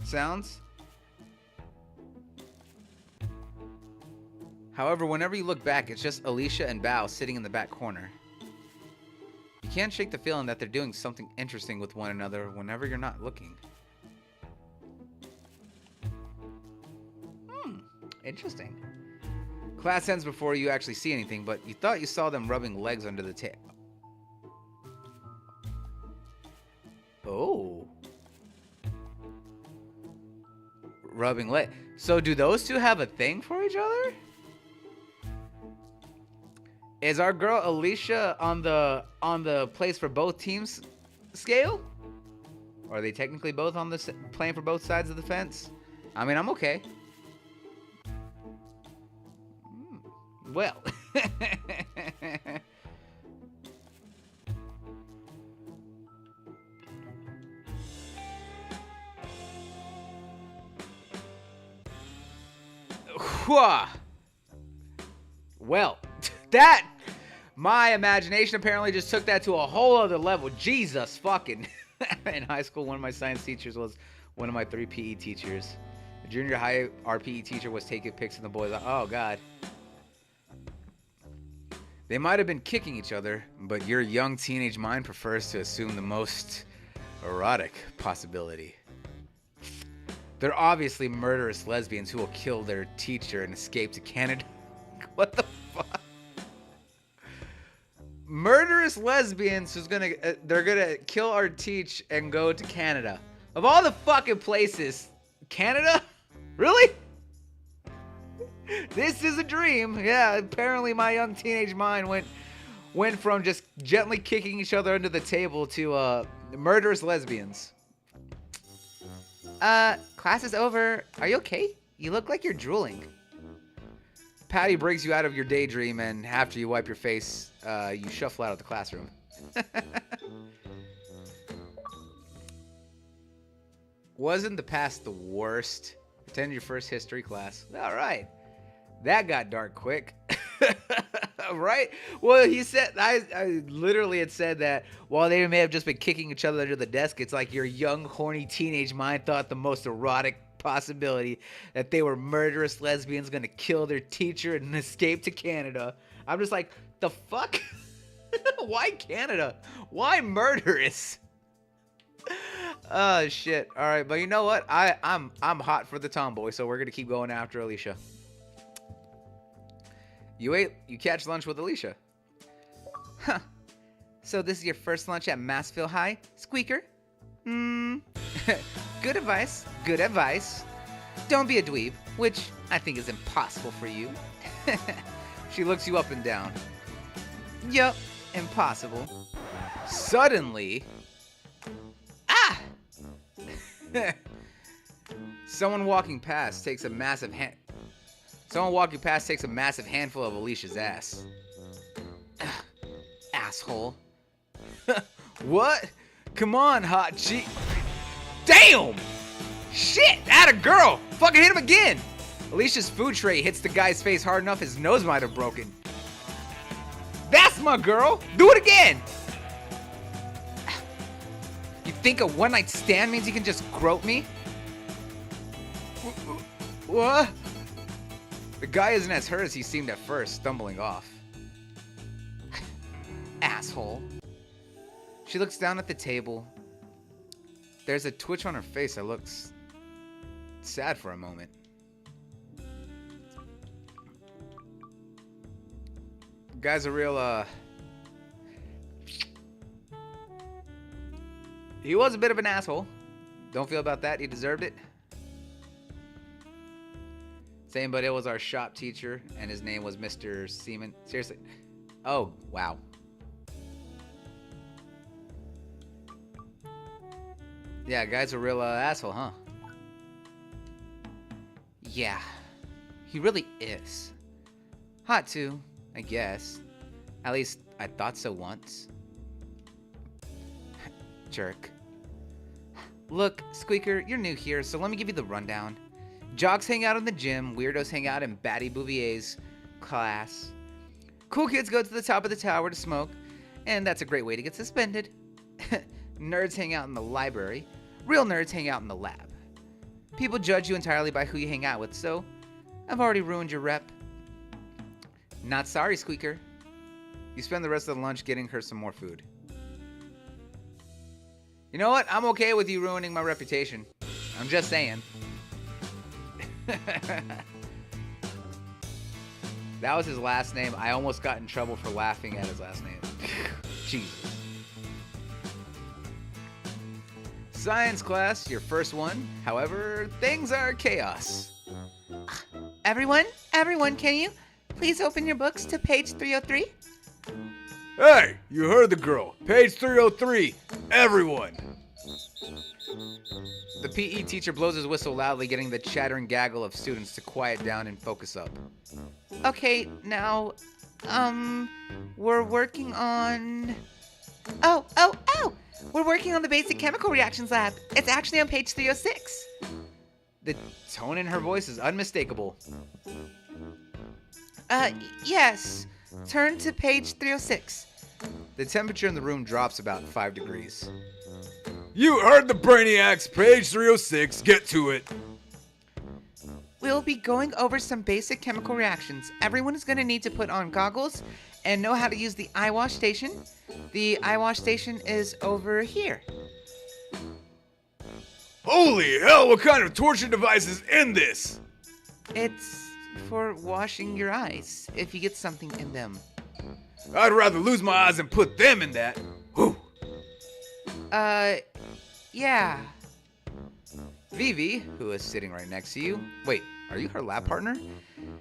Speaker 1: sounds. However, whenever you look back, it's just Alicia and Bao sitting in the back corner. You can't shake the feeling that they're doing something interesting with one another whenever you're not looking. Interesting. Class ends before you actually see anything, but you thought you saw them rubbing legs under the table. Oh. Rubbing legs. So do those two have a thing for each other? Is our girl Alicia on the place for both teams scale? Or are they technically both on the playing for both sides of the fence? I mean, I'm okay. Well. Well, that, my imagination apparently just took that to a whole other level. Jesus fucking. In high school, one of my science teachers was one of my 3 PE teachers. The junior high, our PE teacher was taking pics of the boys. Oh, God. They might have been kicking each other, but your young teenage mind prefers to assume the most erotic possibility. They're obviously murderous lesbians who will kill their teacher and escape to Canada. What the fuck? Murderous lesbians who's they're gonna kill our teach and go to Canada. Of all the fucking places, Canada? Really? This is a dream. Yeah, apparently my young teenage mind went from just gently kicking each other under the table to murderous lesbians. Class is over. Are you okay? You look like you're drooling. Patty brings you out of your daydream, and after you wipe your face, you shuffle out of the classroom. Wasn't the past the worst? Attend your first history class. All right. That got dark quick. Right? Well, he said, I literally had said that while they may have just been kicking each other under the desk, it's like your young, horny teenage mind thought the most erotic possibility that they were murderous lesbians gonna kill their teacher and escape to Canada. I'm just like, the fuck? Why Canada? Why murderous? Oh shit. All right, but you know what? I'm hot for the tomboy, so we're gonna keep going after Alicia. You catch lunch with Alicia. Huh. So this is your first lunch at Massville High, Squeaker? Good advice. Good advice. Don't be a dweeb, which I think is impossible for you. She looks you up and down. Yup, impossible. Suddenly... Ah! Someone walking past takes a massive handful of Alicia's ass. Ugh, asshole. What? Come on, hot G. Damn! Shit! Atta girl! Fucking hit him again! Alicia's food tray hits the guy's face hard enough his nose might have broken. That's my girl! Do it again! You think a one-night stand means you can just grope me? What? The guy isn't as hurt as he seemed at first, stumbling off. Asshole. She looks down at the table. There's a twitch on her face that looks sad for a moment. Guy's a real, he was a bit of an asshole. Don't feel about that. He deserved it. Same, but it was our shop teacher, and his name was Mr. Seaman. Seriously. Oh, wow. Yeah, guy's a real asshole, huh? Yeah, he really is. Hot too, I guess. At least I thought so once. Jerk. Look, Squeaker, you're new here, so let me give you the rundown. Jocks hang out in the gym, weirdos hang out in Batty Bouvier's class. Cool kids go to the top of the tower to smoke, and that's a great way to get suspended. Nerds hang out in the library. Real nerds hang out in the lab. People judge you entirely by who you hang out with, so I've already ruined your rep. Not sorry, Squeaker. You spend the rest of the lunch getting her some more food. You know what? I'm okay with you ruining my reputation. I'm just saying. That was his last name. I almost got in trouble for laughing at his last name. Jesus. Science class, your first one. However, things are chaos. Everyone, can you please open your books to page 303?
Speaker 3: Hey, you heard the girl. Page 303. Everyone.
Speaker 1: The PE teacher blows his whistle loudly, getting the chattering gaggle of students to quiet down and focus up. Okay, now, we're working on... Oh! We're working on the basic chemical reactions lab. It's actually on page 306. The tone in her voice is unmistakable. Yes. Turn to page 306. The temperature in the room drops about 5 degrees.
Speaker 3: You heard the brainiacs. Page 306. Get to it.
Speaker 1: We'll be going over some basic chemical reactions. Everyone is going to need to put on goggles and know how to use the eye wash station. The eye wash station is over here.
Speaker 3: Holy hell, what kind of torture device is in this?
Speaker 1: It's for washing your eyes if you get something in them.
Speaker 3: I'd rather lose my eyes than put them in that. Whew.
Speaker 1: Yeah. Vivi, who is sitting right next to you. Wait, are you her lab partner?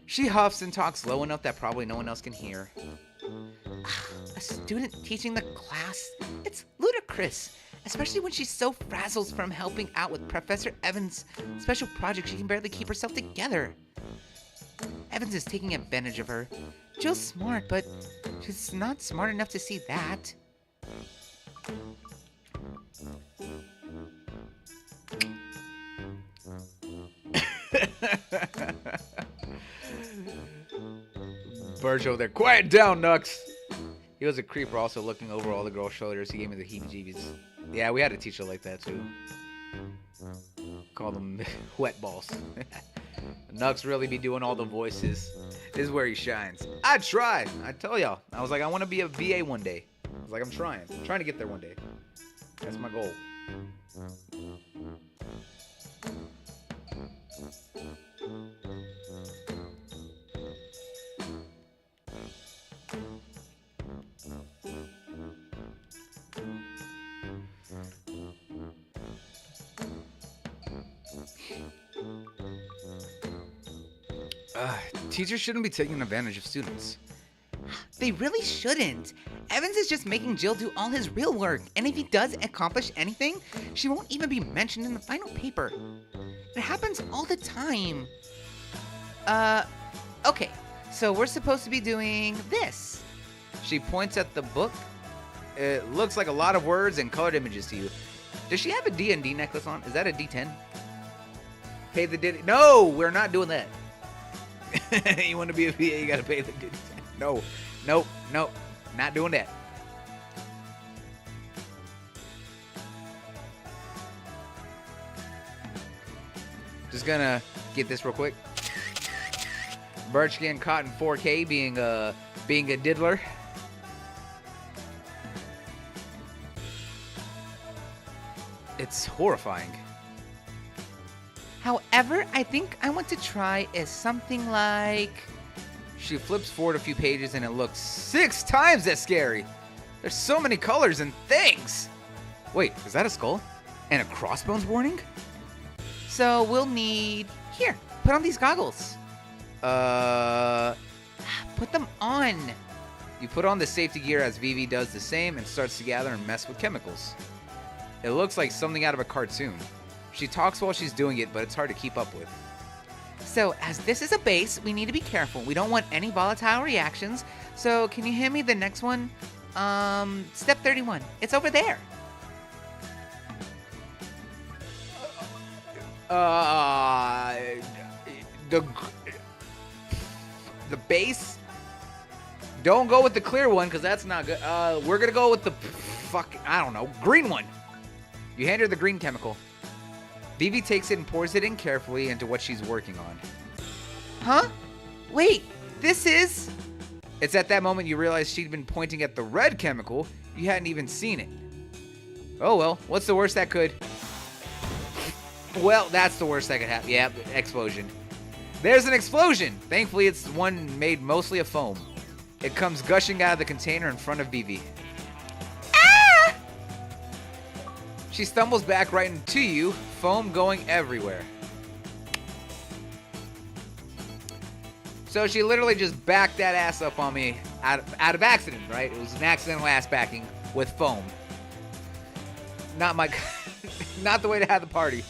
Speaker 1: She huffs and talks low enough that probably no one else can hear. A student teaching the class? It's ludicrous. Especially when she's so frazzled from helping out with Professor Evans' special project she can barely keep herself together. Evans is taking advantage of her. Jill's smart, but she's not smart enough to see that.
Speaker 3: Virgil there. Quiet down, Nux.
Speaker 1: He was a creeper also looking over all the girls' shoulders. He gave me the heebie-jeebies. Yeah, we had a teacher like that too. Call them wet balls. Nux really be doing all the voices. This is where he shines. I try. I tell y'all. I was like, I want to be a VA one day. I was like, I'm trying to get there one day. That's my goal. Teachers shouldn't be taking advantage of students. They really shouldn't. Evans is just making Jill do all his real work, and if he does accomplish anything, she won't even be mentioned in the final paper. It happens all the time. Okay, so we're supposed to be doing this. She points at the book. It looks like a lot of words and colored images to you. Does she have a D&D necklace on? Is that a D10? Pay the D. No, we're not doing that. You want to be a VA, you gotta pay the D10. No, nope, not doing that. Just gonna get this real quick. Birch getting caught in 4K being a diddler. It's horrifying. However, I think I want to try is something like... She flips forward a few pages and it looks 6 times as scary. There's so many colors and things. Wait, is that a skull? And a crossbones warning? So we'll need... Here, put on these goggles. Put them on. You put on the safety gear as Vivi does the same and starts to gather and mess with chemicals. It looks like something out of a cartoon. She talks while she's doing it, but it's hard to keep up with. So, as this is a base, we need to be careful. We don't want any volatile reactions. So, can you hand me the next one? Step 31. It's over there. The base? Don't go with the clear one, because that's not good. We're going to go with the, I don't know, green one. You hand her the green chemical. Vivi takes it and pours it in carefully into what she's working on. Huh? Wait, this is... It's at that moment you realize she'd been pointing at the red chemical. You hadn't even seen it. Oh well, what's the worst that could... Well, that's the worst that could happen. Yeah, explosion. There's an explosion! Thankfully, it's one made mostly of foam. It comes gushing out of the container in front of Vivi. Ah! She stumbles back right into you, foam going everywhere. So she literally just backed that ass up on me out of accident, right? It was an accidental ass backing with foam. Not the way to have the party.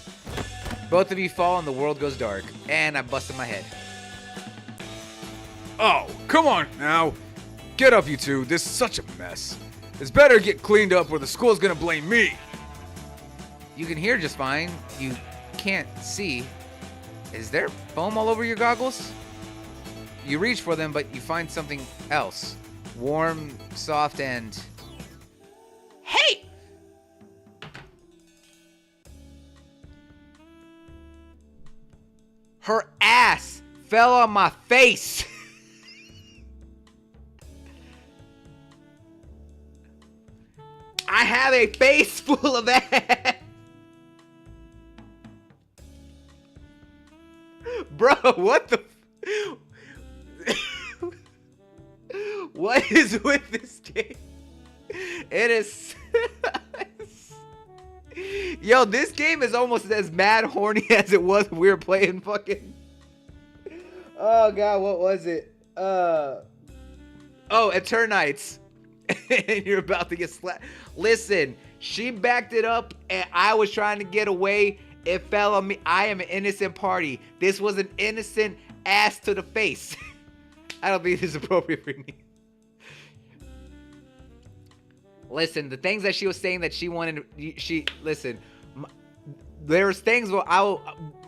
Speaker 1: Both of you fall and the world goes dark. And I busted my head.
Speaker 3: Oh, come on now. Get up, you two. This is such a mess. It's better get cleaned up or the school's gonna blame me.
Speaker 1: You can hear just fine. You can't see. Is there foam all over your goggles? You reach for them, but you find something else. Warm, soft, and... Hey! Her ass fell on my face. I have a face full of ass. Bro, what the... What is with this game? It is... Yo, this game is almost as mad horny as it was when we were playing fucking... Oh, God, what was it? Oh, Eternites. And you're about to get slapped. Listen, she backed it up, and I was trying to get away. It fell on me. I am an innocent party. This was an innocent ass to the face. I don't think this is appropriate for me. Listen, the things that she was saying that she wanted, listen, there was things where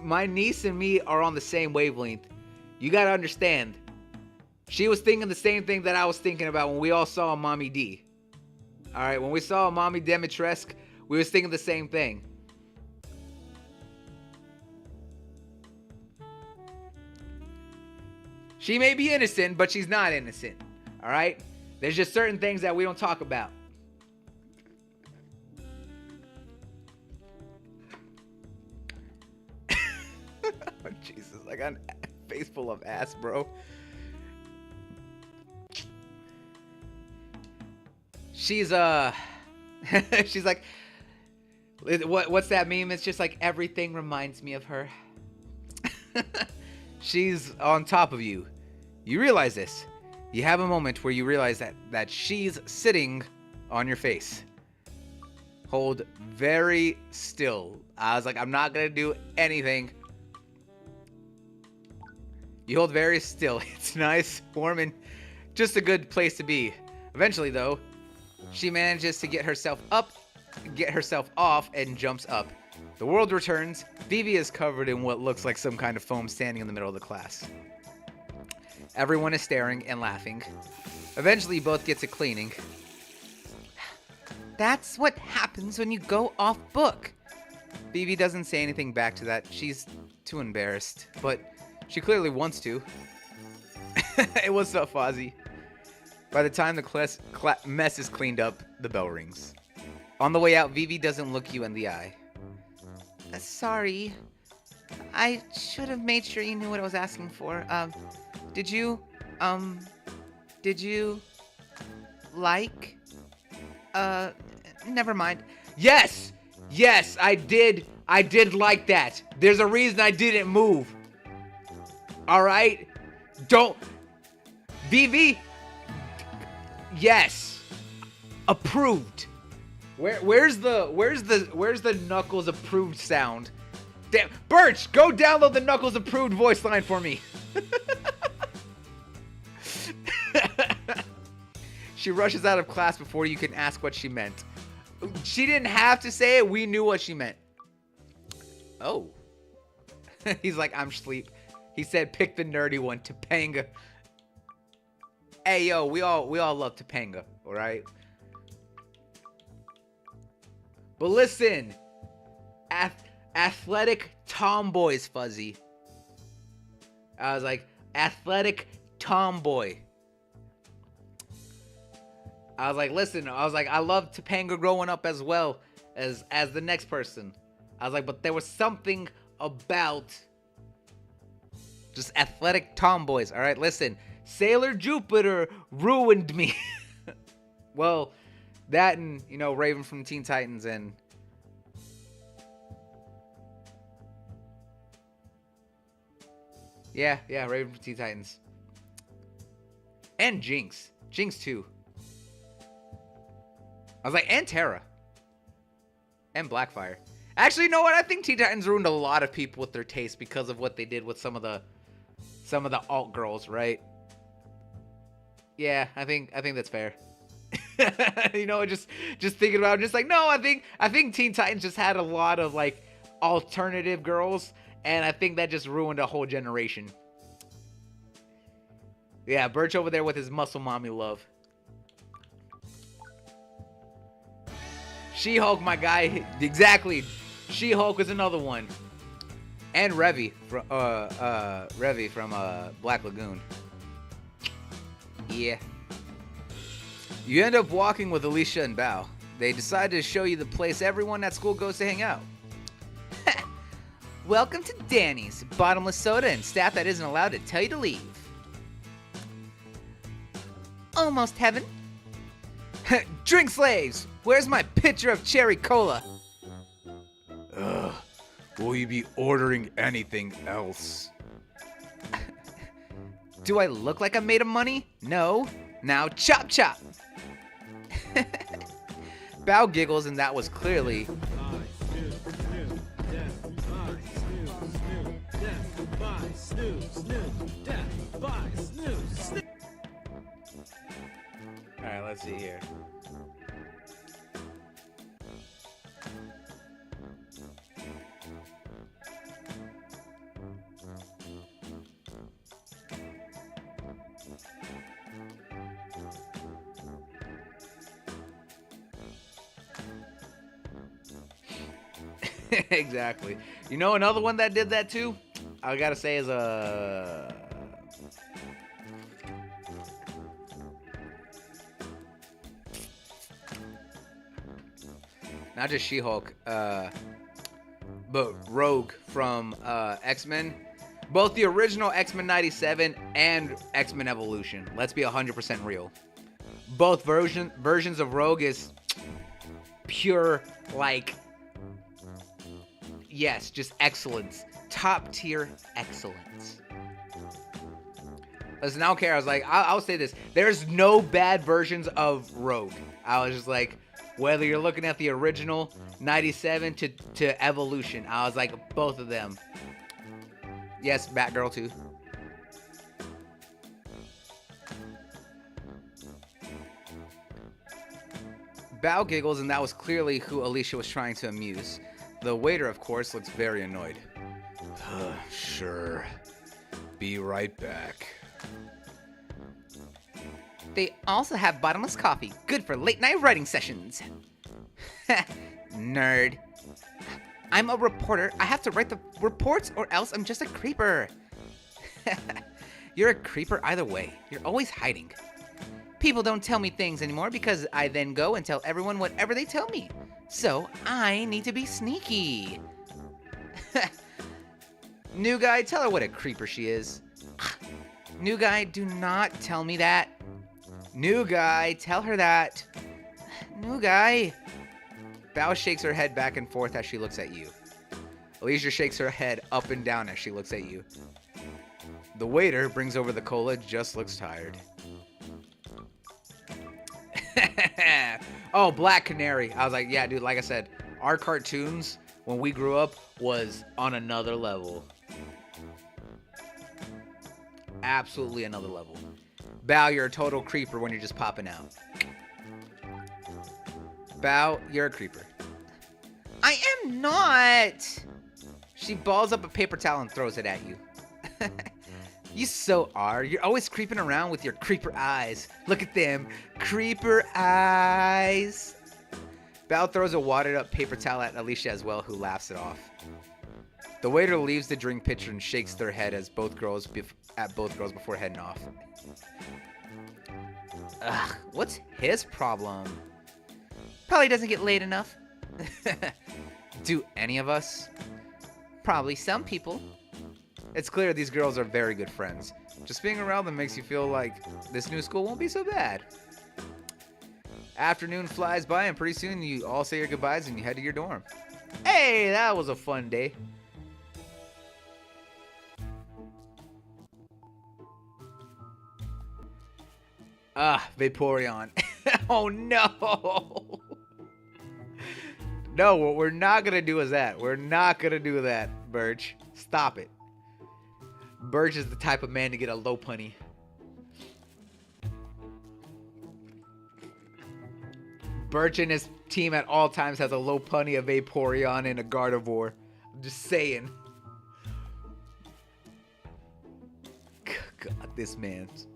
Speaker 1: my niece and me are on the same wavelength. You gotta understand. She was thinking the same thing that I was thinking about when we all saw Mommy D. Alright, when we saw Mommy Dimitrescu, we was thinking the same thing. She may be innocent, but she's not innocent. Alright? There's just certain things that we don't talk about. Oh, Jesus, I got a face full of ass, bro. She's she's like, what's that meme? It's just like everything reminds me of her. She's on top of you. You realize this. You have a moment where you realize that she's sitting on your face. Hold very still. I was like, I'm not gonna do anything. You hold very still. It's nice, warm, and just a good place to be. Eventually, though, she manages to get herself off, and jumps up. The world returns. Vivi is covered in what looks like some kind of foam standing in the middle of the class. Everyone is staring and laughing. Eventually, you both get to cleaning. That's what happens when you go off book. Vivi doesn't say anything back to that. She's too embarrassed, but she clearly wants to. Hey, what's up, Fozzie? By the time the mess is cleaned up, the bell rings. On the way out, Vivi doesn't look you in the eye. Sorry. I should have made sure you knew what I was asking for. Did you like? Never mind. Yes! Yes, I did. I did like that. There's a reason I didn't move. Alright? Don't. Vivi? Yes. Approved. Where's the Knuckles approved sound? Damn, Birch, go download the Knuckles approved voice line for me. She rushes out of class before you can ask what she meant. She didn't have to say it. We knew what she meant. Oh. He's like, I'm sleep. He said, pick the nerdy one, Topanga. Hey, yo, we all love Topanga, all right? But listen, athletic tomboys, Fuzzy. I was like, athletic tomboy. I was like, listen, I loved Topanga growing up as well as the next person. I was like, but there was something about just athletic tomboys, all right? Listen, Sailor Jupiter ruined me. Well, that and, you know, Raven from Teen Titans and... Yeah, Raven from Teen Titans. And Jinx. Jinx, too. I was like, and Terra. And Blackfire. Actually, you know what? I think Teen Titans ruined a lot of people with their taste because of what they did with some of the alt girls, right? Yeah, I think that's fair. You know, just thinking about it, just like, no, I think Teen Titans just had a lot of like alternative girls, and I think that just ruined a whole generation. Yeah, Birch over there with his muscle mommy love. She-Hulk, my guy, exactly. She-Hulk is another one, and Revy from Black Lagoon. Yeah. You end up walking with Alicia and Bao. They decide to show you the place everyone at school goes to hang out. Welcome to Danny's, bottomless soda and staff that isn't allowed to tell you to leave. Almost heaven. Drink slaves! Where's my pitcher of cherry cola?
Speaker 3: Ugh. Will you be ordering anything else?
Speaker 1: Do I look like I'm made of money? No. Now chop chop. Bao giggles, and that was clearly... Alright, let's see here. Exactly. You know another one that did that too? I gotta say is not just She-Hulk, but Rogue from X-Men. Both the original X-Men 97 and X-Men Evolution. Let's be 100% real. Both versions of Rogue is pure, like, yes, just excellence. Top tier excellence. Listen, I don't care. I was like, I'll say this. There's no bad versions of Rogue. I was just like, whether you're looking at the original 97 to Evolution, I was like, both of them. Yes, Batgirl too. Bao giggles, and that was clearly who Alicia was trying to amuse. The waiter, of course, looks very annoyed.
Speaker 3: Sure. Be right back.
Speaker 1: They also have bottomless coffee, good for late night writing sessions. Nerd. I'm a reporter. I have to write the reports or else I'm just a creeper. You're a creeper either way. You're always hiding. People don't tell me things anymore because I then go and tell everyone whatever they tell me. So I need to be sneaky. New guy, tell her what a creeper she is. New guy, do not tell me that. New guy, tell her that. New guy. Bao shakes her head back and forth as she looks at you. Alicia shakes her head up and down as she looks at you. The waiter brings over the cola, just looks tired. Oh, Black Canary. I was like, yeah, dude, like I said, our cartoons, when we grew up, was on another level. Absolutely another level. Bao, you're a total creeper when you're just popping out. Bao, you're a creeper. I am not! She balls up a paper towel and throws it at you. You so are. You're always creeping around with your creeper eyes. Look at them. Creeper eyes. Bao throws a wadded up paper towel at Alicia as well, who laughs it off. The waiter leaves the drink pitcher and shakes their head as both girls before heading off. Ugh, what's his problem? Probably doesn't get laid enough. Do any of us? Probably some people. It's clear these girls are very good friends. Just being around them makes you feel like this new school won't be so bad. Afternoon flies by and pretty soon you all say your goodbyes and you head to your dorm. Hey, that was a fun day. Vaporeon. Oh no! No, what we're not gonna do is that. We're not gonna do that, Birch. Stop it. Birch is the type of man to get a Lopunny. Birch and his team at all times has a Lopunny, a Vaporeon, and a Gardevoir. I'm just saying. God, this man's.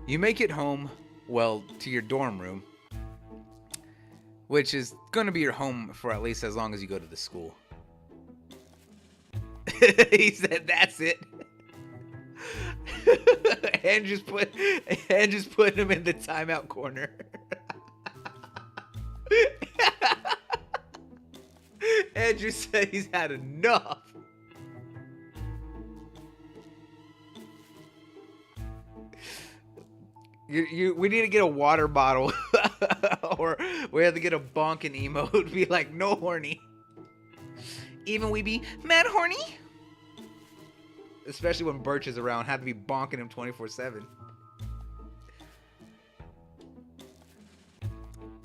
Speaker 1: You make it home, well, to your dorm room, which is going to be your home for at least as long as you go to the school. He said, "That's it." Andrew's putting him in the timeout corner. Andrew said he's had enough. We need to get a water bottle, or we have to get a bonking emote. Be like, no horny. Even we be mad horny. Especially when Birch is around, have to be bonking him 24/7.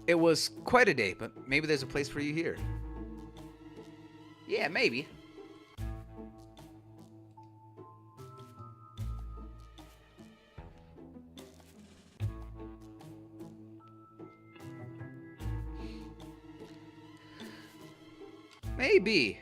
Speaker 1: It was quite a day, but maybe there's a place for you here. Yeah, maybe. Maybe.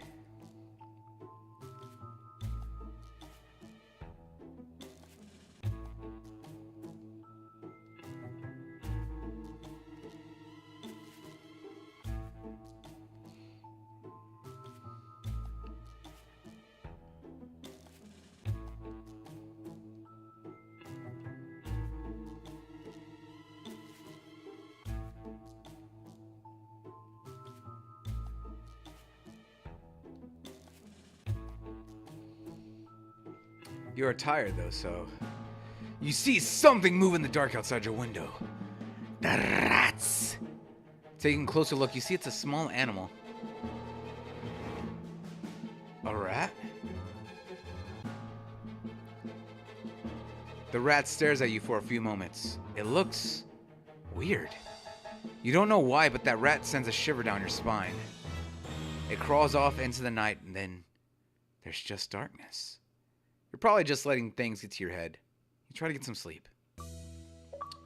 Speaker 1: You're tired though, so you see something move in the dark outside your window. The rats. Taking a closer look, you see it's a small animal. A rat? The rat stares at you for a few moments. It looks weird. You don't know why, but that rat sends a shiver down your spine. It crawls off into the night, and then there's just darkness. You're probably just letting things get to your head. You try to get some sleep.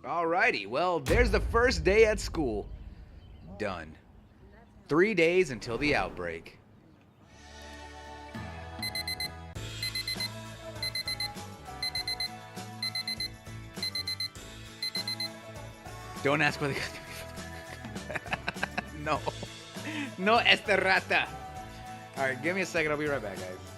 Speaker 1: Alrighty, well, there's the first day at school. Done. 3 days until the outbreak. Don't ask where they got the refund. No. No esta rata. All right, give me a second. I'll be right back, guys.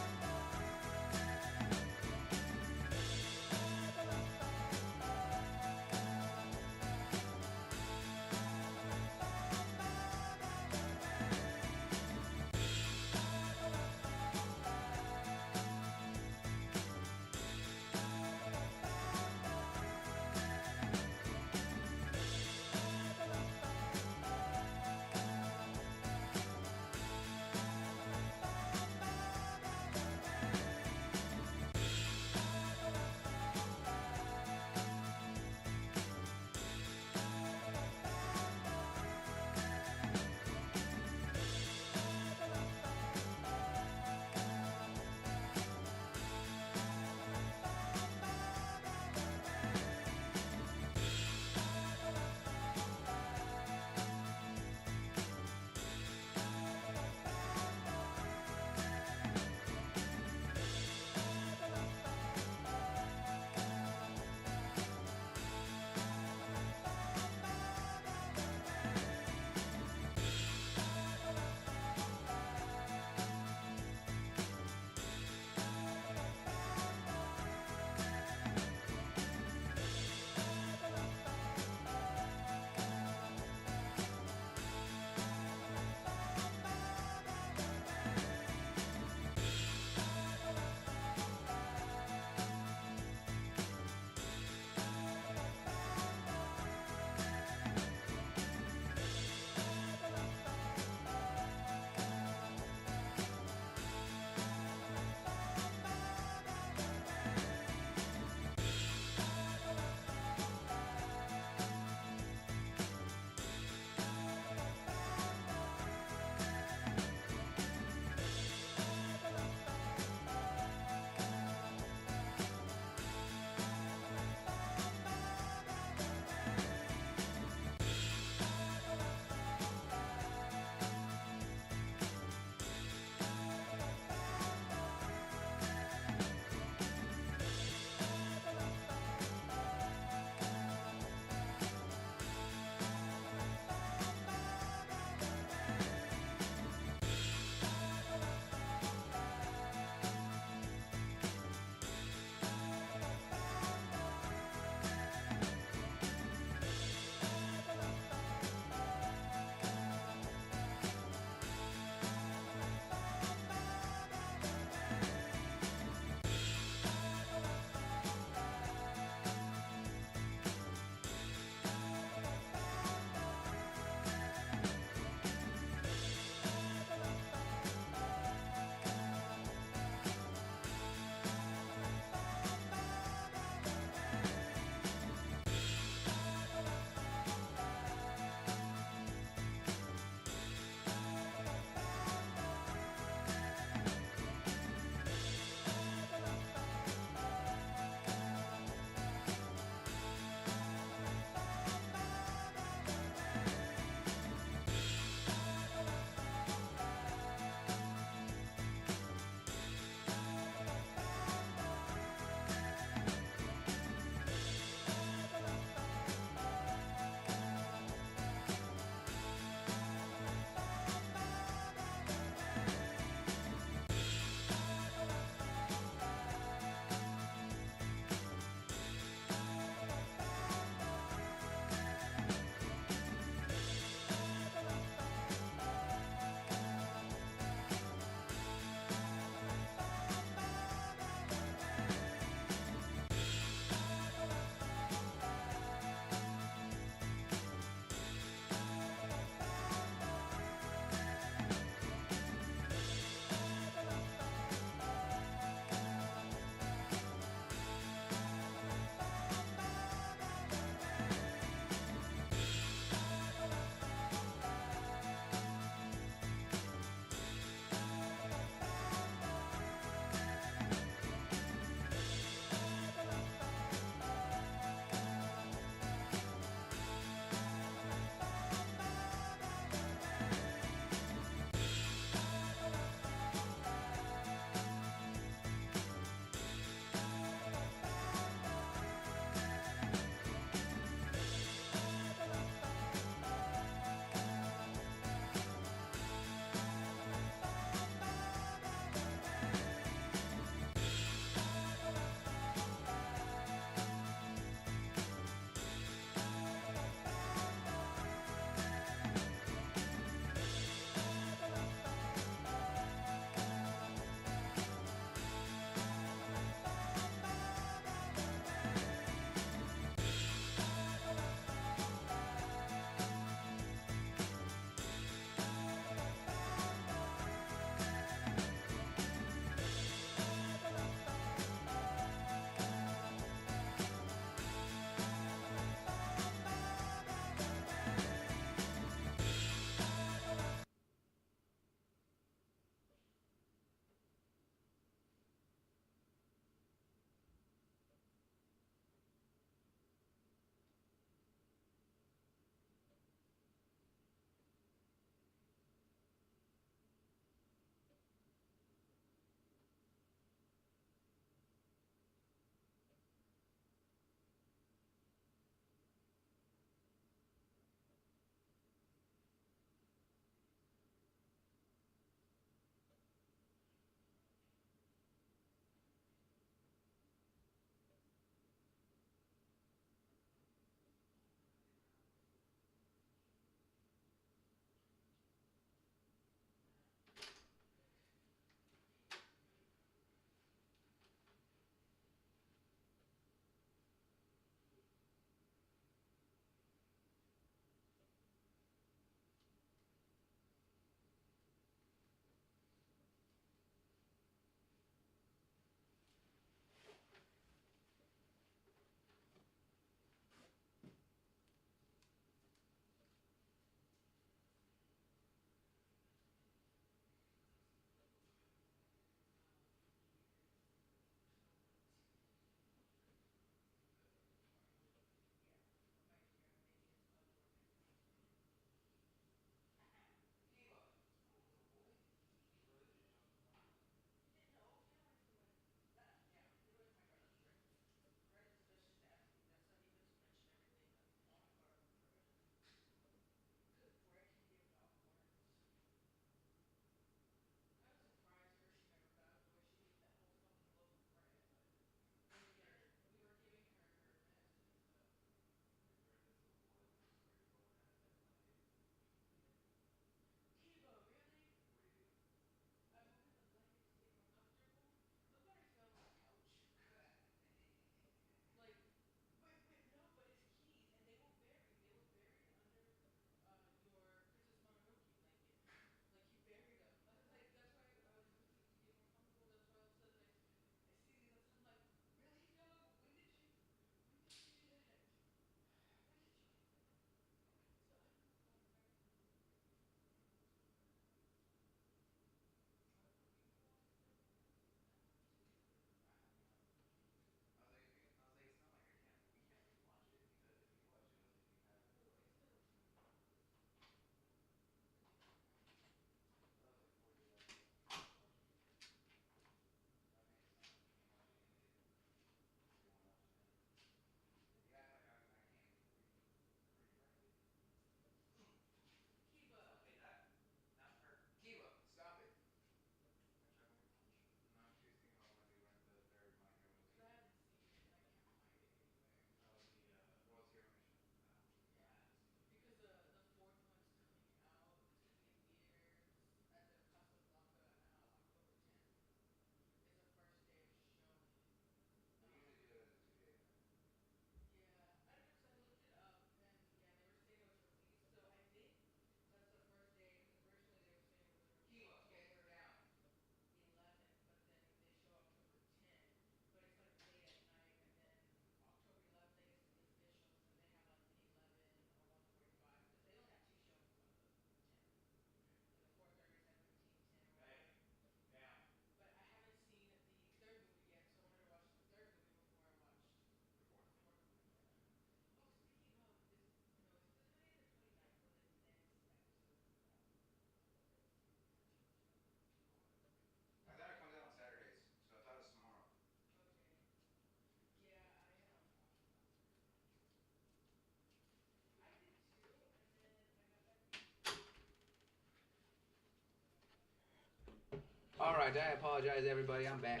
Speaker 1: Alright, I apologize, everybody. I'm back.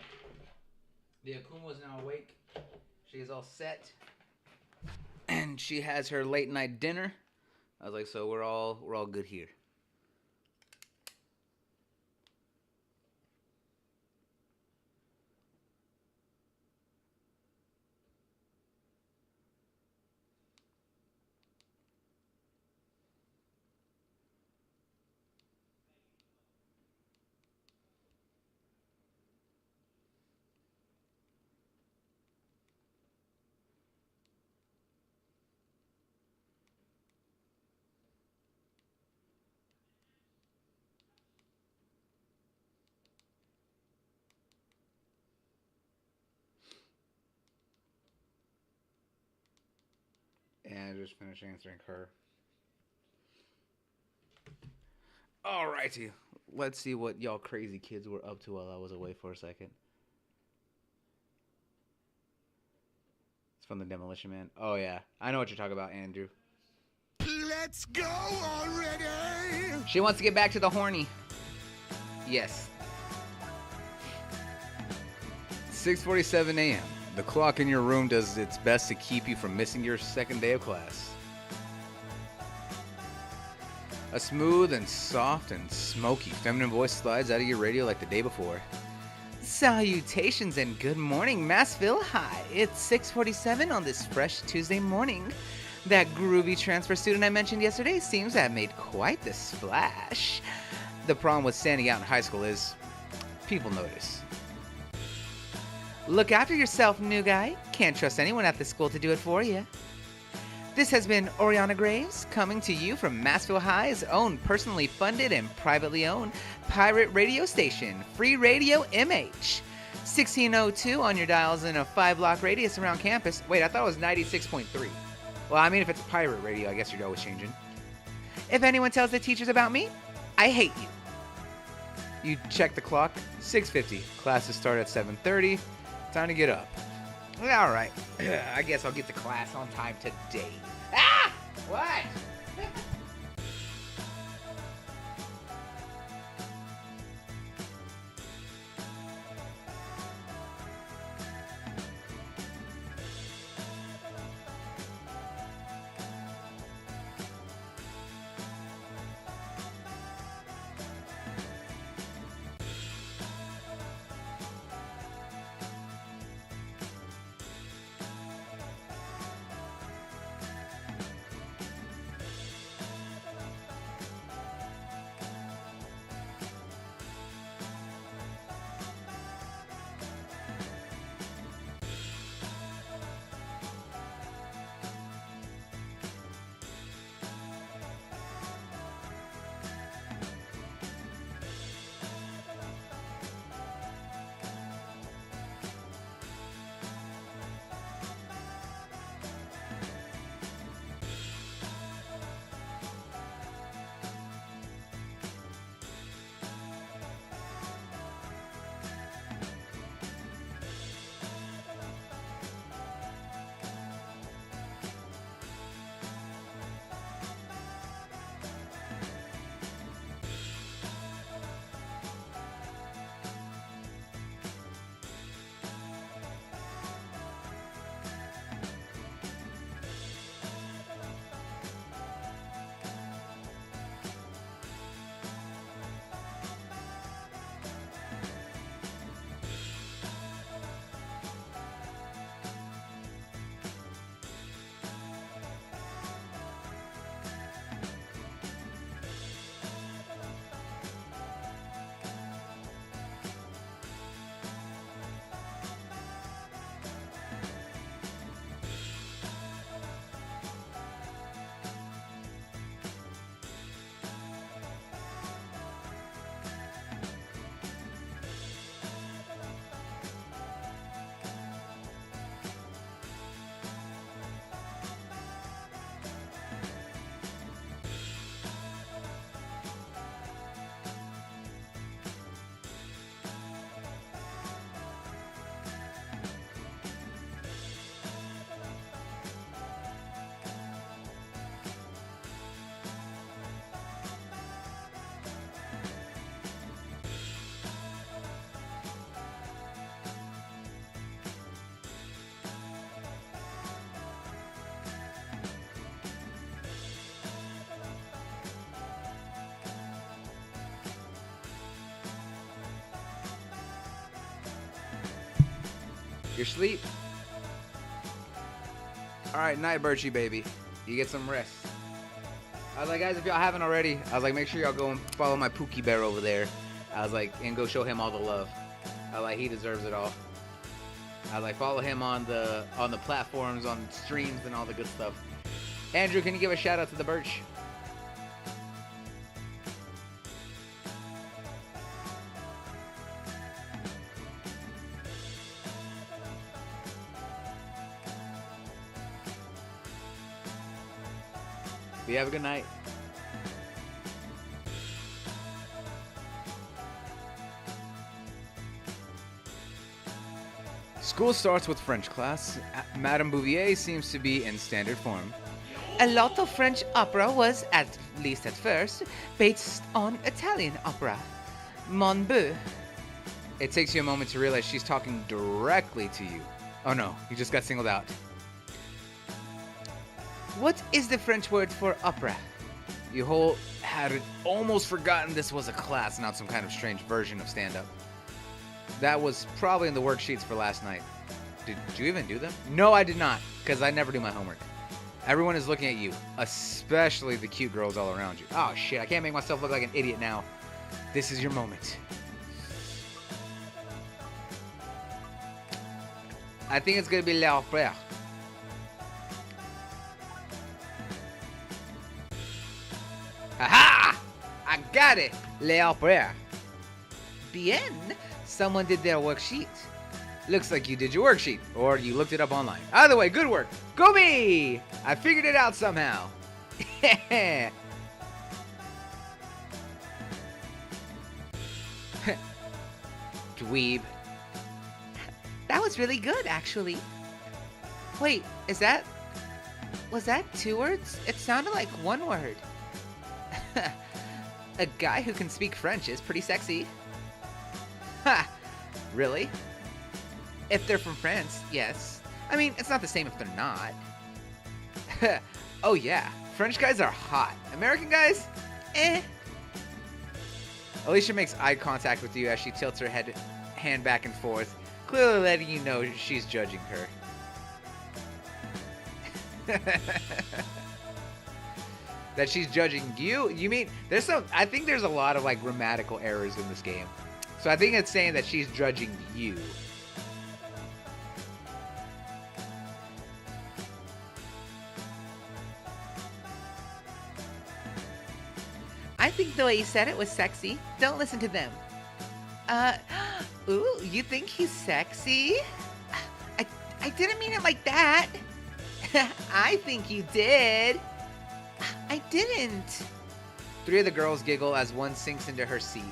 Speaker 1: The Akuma is now awake. She is all set. And she has her late night dinner. I was like, so we're all good here. And just finished answering her. Alrighty. Let's see what y'all crazy kids were up to while I was away for a second. It's from the Demolition Man. Oh, yeah. I know what you're talking about, Andrew.
Speaker 5: Let's go already!
Speaker 1: She wants to get back to the horny. Yes. 6:47 a.m. The clock in your room does its best to keep you from missing your second day of class. A smooth and soft and smoky feminine voice slides out of your radio like the day before. Salutations and good morning, Massville High. It's 6:47 on this fresh Tuesday morning. That groovy transfer student I mentioned yesterday seems to have made quite the splash. The problem with standing out in high school is people notice. Look after yourself, new guy. Can't trust anyone at the school to do it for you. This has been Oriana Graves coming to you from Massville High's own personally funded and privately owned pirate radio station, Free Radio MH. 1602 on your dials in a 5-block radius around campus. Wait, I thought it was 96.3. Well, I mean, if it's a pirate radio, I guess you're always changing. If anyone tells the teachers about me, I hate you. You check the clock, 6:50. Classes start at 7:30. Time to get up. All right. I guess I'll get to class on time today. Ah! What? Your sleep? Alright, night, Birchie, baby. You get some rest. I was like, guys, if y'all haven't already, I was like, make sure y'all go and follow my Pookie Bear over there. I was like, and go show him all the love. I was like, he deserves it all. I was like, follow him on the platforms, on streams, and all the good stuff. Andrew, can you give a shout out to the Birch? You have a good night. School starts with French class. Madame Bouvier seems to be in standard form. A lot of French opera was, at least at first, based on Italian opera. Mon beau. It takes you a moment to realize she's talking directly to you. Oh no, you just got singled out. What is the French word for opera? You whole had almost forgotten this was a class, not some kind of strange version of stand-up. That was probably in the worksheets for last night. Did you even do them? No, I did not, because I never do my homework. Everyone is looking at you, especially the cute girls all around you. Oh shit, I can't make myself look like an idiot now. This is your moment. I think it's gonna be l'opéra. Aha! I got it! L'opéra. Bien. Someone did their worksheet. Looks like you did your worksheet, or you looked it up online. Either way, good work. Go me! I figured it out somehow. Dweeb. That was really good, actually. Wait, was that 2 words? It sounded like 1 word. A guy who can speak French is pretty sexy. Ha! Really? If they're from France, yes. I mean, it's not the same if they're not. Oh yeah, French guys are hot. American guys? Eh. Alicia makes eye contact with you as she tilts her hand back and forth, clearly letting you know she's judging her. That she's judging you? You mean, I think there's a lot of like grammatical errors in this game. So I think it's saying that she's judging you. I think the way you said it was sexy. Don't listen to them. Ooh, you think he's sexy? I didn't mean it like that. I think you did. I didn't. 3 of the girls giggle as one sinks into her seat.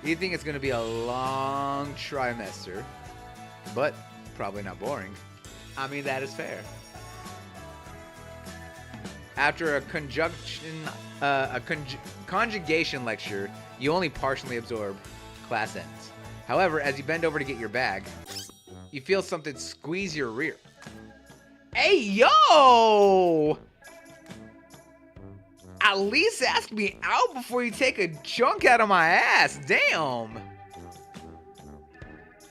Speaker 1: You think it's going to be a long trimester, but probably not boring. I mean, that is fair. After a conjugation lecture, you only partially absorb. Class ends. However, as you bend over to get your bag, you feel something squeeze your rear. Hey, yo! At least ask me out before you take a chunk out of my ass. Damn.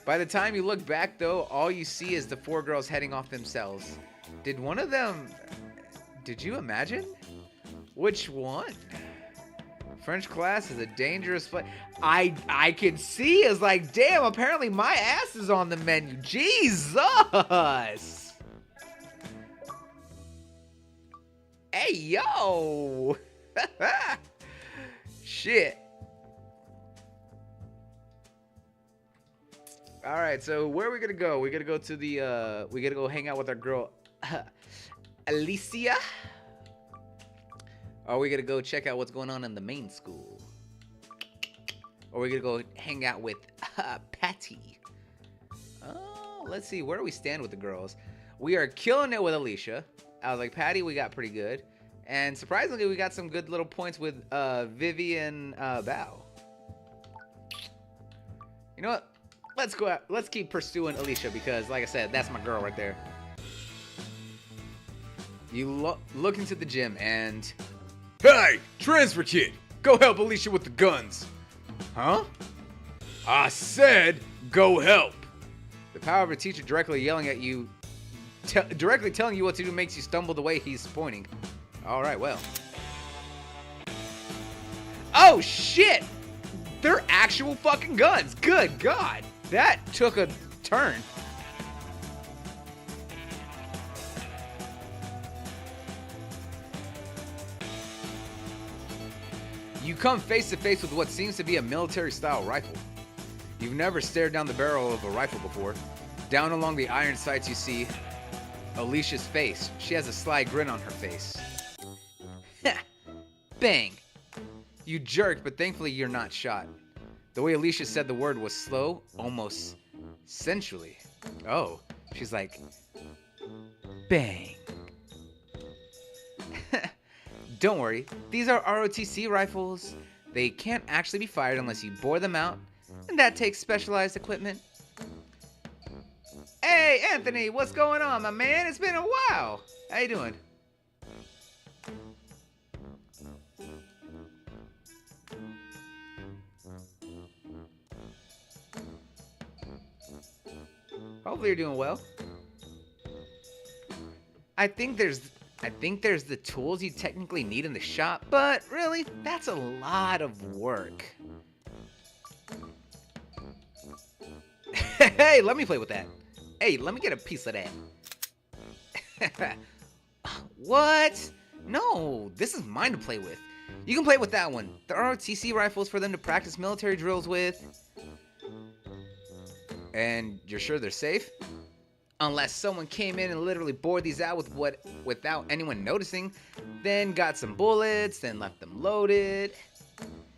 Speaker 1: By the time you look back, though, all you see is the 4 girls heading off themselves. Did one of them... Did you imagine? Which one? French class is a dangerous place. I can see. It's like, damn, apparently my ass is on the menu. Jesus! Hey, yo! Shit. Alright, so where are we gonna go? We gotta go to the, we gotta go hang out with our girl, Alicia? Or are we gonna go check out what's going on in the main school? Or are we gonna go hang out with, Patty? Oh, let's see, where do we stand with the girls? We are killing it with Alicia. I was like, Patty, we got pretty good. And surprisingly, we got some good little points with Vivian Bao. You know what? Let's go out. Let's keep pursuing Alicia because, like I said, that's my girl right there. You look into the gym and...
Speaker 3: Hey, transfer kid! Go help Alicia with the guns. Huh? I said, go help. The power of a teacher directly yelling at you, directly telling you what to do makes you stumble the way he's pointing. All right, well. Oh, shit! They're actual fucking guns. Good God. That took a turn. You come face to face with what seems to be a military-style rifle. You've never stared down the barrel of a rifle before. Down along the iron sights you see Alicia's face. She has a sly grin on her face. Bang! You jerked, but thankfully you're not shot. The way Alicia said the word was slow, almost sensually. Oh, she's like, bang. Don't worry, these are ROTC rifles. They can't actually be fired unless you bore them out, and that takes specialized equipment. Hey, Anthony, what's going on, my man? It's been a while. How you doing? Hopefully you're doing well. I think there's the tools you technically need in the shop, but really, that's a lot of work. Hey, let me play with that. Hey, let me get a piece of that. What? No, this is mine to play with. You can play with that one. There are ROTC rifles for them to practice military drills with. And you're sure they're safe? Unless someone came in and literally bored these out without anyone noticing, then got some bullets, then left them loaded.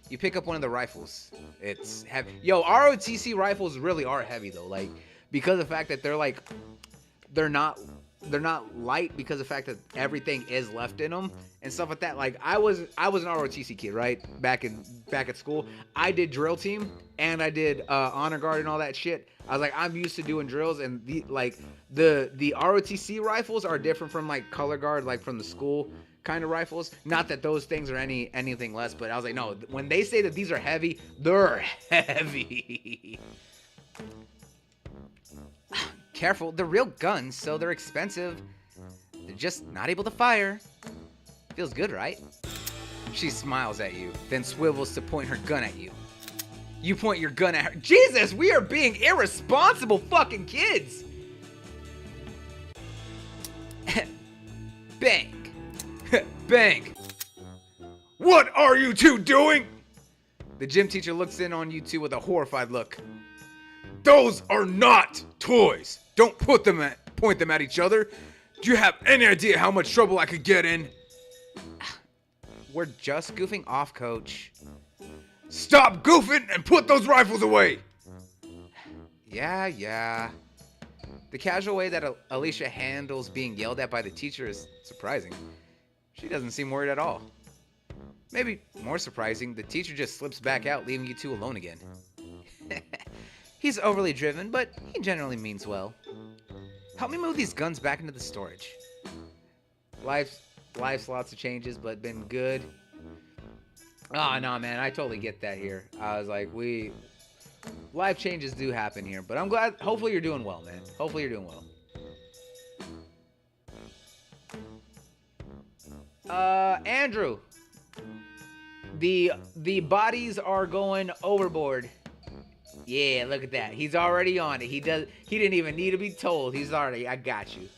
Speaker 3: You pick up one of the rifles. It's heavy. Yo, ROTC rifles really are heavy though. Like, because of the fact that they're not light because of the fact that everything is left in them and stuff like that. Like I was an ROTC kid, right? Back at school, I did drill team and I did honor guard and all that shit. I was like, I'm used to doing drills, and the ROTC rifles are different from like color guard, like from the school kind of rifles. Not that those things are anything less, but I was like, no, when they say that these are heavy, they're heavy. Careful, they're real guns, so they're expensive. They're just not able to fire. Feels good, right? She smiles at you, then swivels to point her gun at you. You point your gun at her. Jesus, we are being irresponsible fucking kids! Bang. Bang. What are you two doing? The gym teacher looks in on you two with a horrified look. Those are not toys. Don't point them at each other. Do you have any idea how much trouble I could get in? We're just goofing off, coach. Stop goofing and put those rifles away. Yeah. The casual way that Alicia handles being yelled at by the teacher is surprising. She doesn't seem worried at all. Maybe more surprising, the teacher just slips back out, leaving you two alone again. He's overly driven, but he generally means well. Help me move these guns back into the storage. Life's lots of changes, but been good. Oh, no, man, I totally get that here. I was like, life changes do happen here, but I'm glad, hopefully you're doing well, man. Hopefully you're doing well. Andrew, the bodies are going overboard. Yeah, look at that. He's already on it. He didn't even need to be told. He's already, I got you.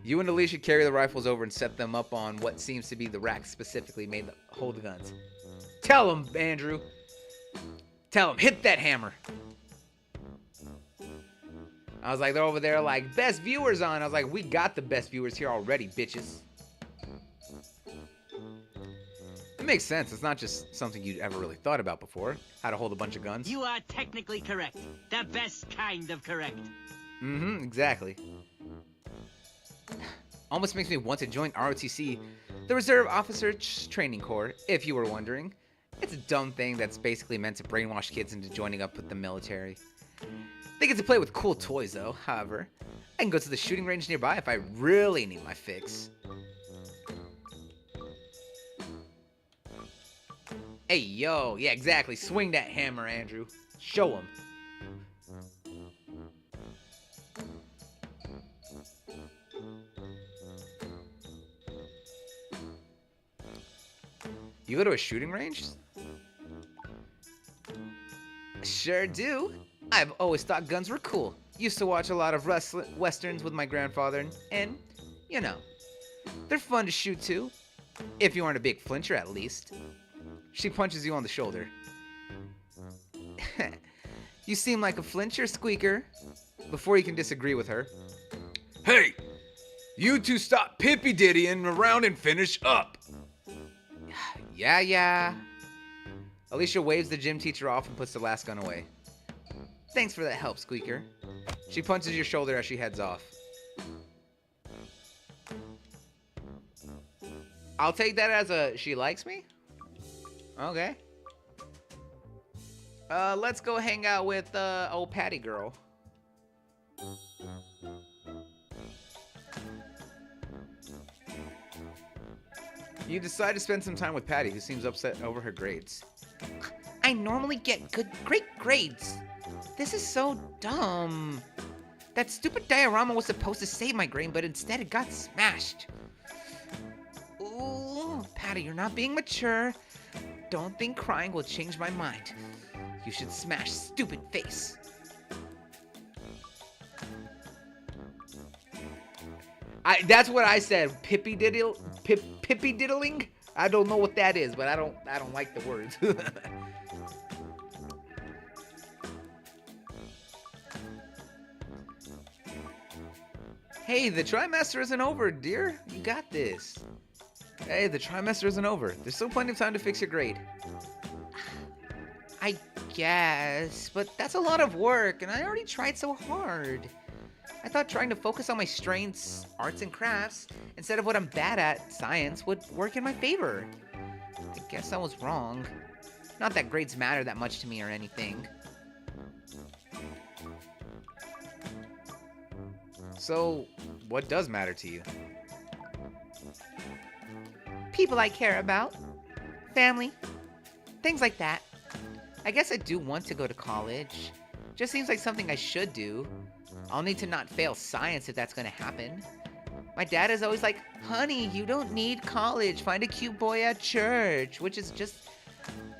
Speaker 3: You and Alicia carry the rifles over and set them up on what seems to be the rack specifically made to hold the guns. Tell him, Andrew. Tell him, hit that hammer. I was like, they're over there like, best viewers on. I was like, we got the best viewers here already, bitches. It makes sense. It's not just something you'd ever really thought about before. How to hold a bunch of guns.
Speaker 2: You are technically correct. The best kind of correct.
Speaker 3: Mm-hmm, exactly. Almost makes me want to join ROTC, the Reserve Officers Training Corps, if you were wondering. It's a dumb thing that's basically meant to brainwash kids into joining up with the military. They get to play with cool toys though, however. I can go to the shooting range nearby if I really need my fix. Hey, yo. Yeah, exactly. Swing that hammer, Andrew. Show him. You go to a shooting range? Sure do. I've always thought guns were cool. Used to watch a lot of westerns with my grandfather, and, you know, they're fun to shoot too. If you aren't a big flincher, at least. She punches you on the shoulder. You seem like a flincher, Squeaker. Before you can disagree with her.
Speaker 4: Hey! You two stop pippy-diddying around and finish up!
Speaker 3: Yeah. Alicia waves the gym teacher off and puts the last gun away. Thanks for that help, Squeaker. She punches your shoulder as she heads off. I'll take that as a she likes me? Okay. Let's go hang out with old Patty girl. You decide to spend some time with Patty, who seems upset over her grades. I normally get great grades. This is so dumb. That stupid diorama was supposed to save my grade, but instead it got smashed. Ooh, Patty, you're not being mature. Don't think crying will change my mind. You should smash stupid face. That's what I said. Pippy diddling? I don't know what that is, but I don't like the words. Hey, the trimester isn't over, dear. You got this. Hey, the trimester isn't over. There's still plenty of time to fix your grade. I guess, but that's a lot of work, and I already tried so hard. I thought trying to focus on my strengths, arts and crafts, instead of what I'm bad at, science, would work in my favor. I guess I was wrong. Not that grades matter that much to me or anything. So, what does matter to you? People I care about. Family. Things like that. I guess I do want to go to college. Just seems like something I should do. I'll need to not fail science if that's gonna happen. My dad is always like, honey, you don't need college. Find a cute boy at church. Which is just,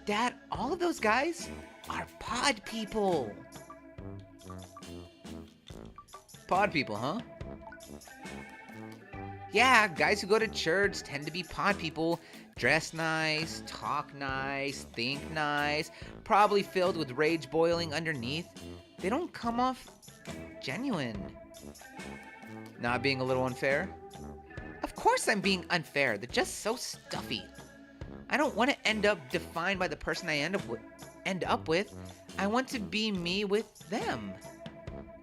Speaker 3: Dad, all of those guys are pod people. Pod people, huh? Yeah, guys who go to church tend to be pod people. Dress nice, talk nice, think nice, probably filled with rage boiling underneath. They don't come off genuine. Not being a little unfair? Of course I'm being unfair. They're just so stuffy. I don't want to end up defined by the person I end up with. I want to be me with them.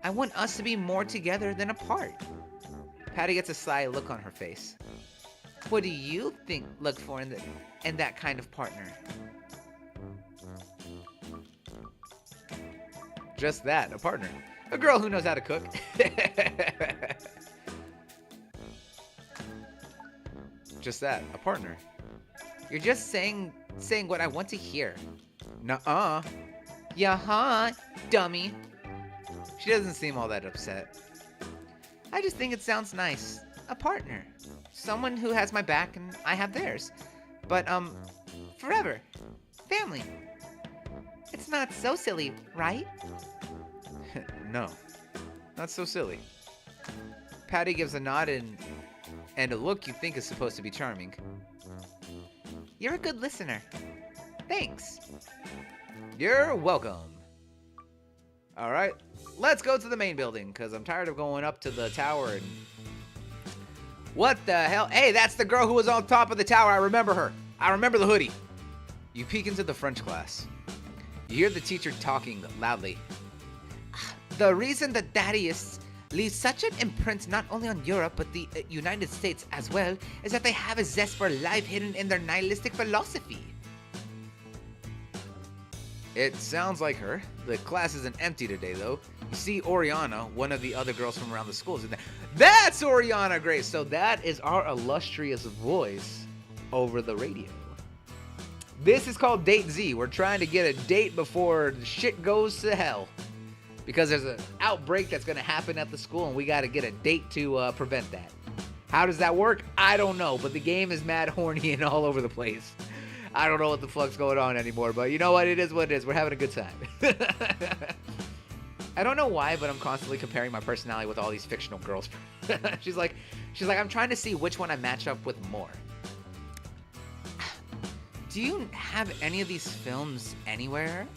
Speaker 3: I want us to be more together than apart. Patty gets a sly look on her face. What do you look for in that kind of partner? Just that, a partner. A girl who knows how to cook. Just that, a partner. You're just saying what I want to hear. Nuh-uh. Yeah-huh, dummy. She doesn't seem all that upset. I just think it sounds nice. A partner. Someone who has my back and I have theirs. But, forever. Family. It's not so silly, right? No. Not so silly. Patty gives a nod and a look you think is supposed to be charming. You're a good listener. Thanks. You're welcome. Alright, let's go to the main building, because I'm tired of going up to the tower and... What the hell? Hey, that's the girl who was on top of the tower. I remember her. I remember the hoodie. You peek into the French class. You hear the teacher talking loudly. The reason the Dadaists leave such an imprint not only on Europe, but the United States as well, is that they have a zest for life hidden in their nihilistic philosophy. It sounds like her. The class isn't empty today, though. You see Oriana, one of the other girls from around the school, is in there. That's Oriana Grace! So that is our illustrious voice over the radio. This is called Date Z. We're trying to get a date before the shit goes to hell. Because there's an outbreak that's going to happen at the school, and we got to get a date to prevent that. How does that work? I don't know, but the game is mad horny and all over the place. I don't know what the fuck's going on anymore, but you know what? It is what it is. We're having a good time. I don't know why, but I'm constantly comparing my personality with all these fictional girls. She's like, I'm trying to see which one I match up with more. Do you have any of these films anywhere?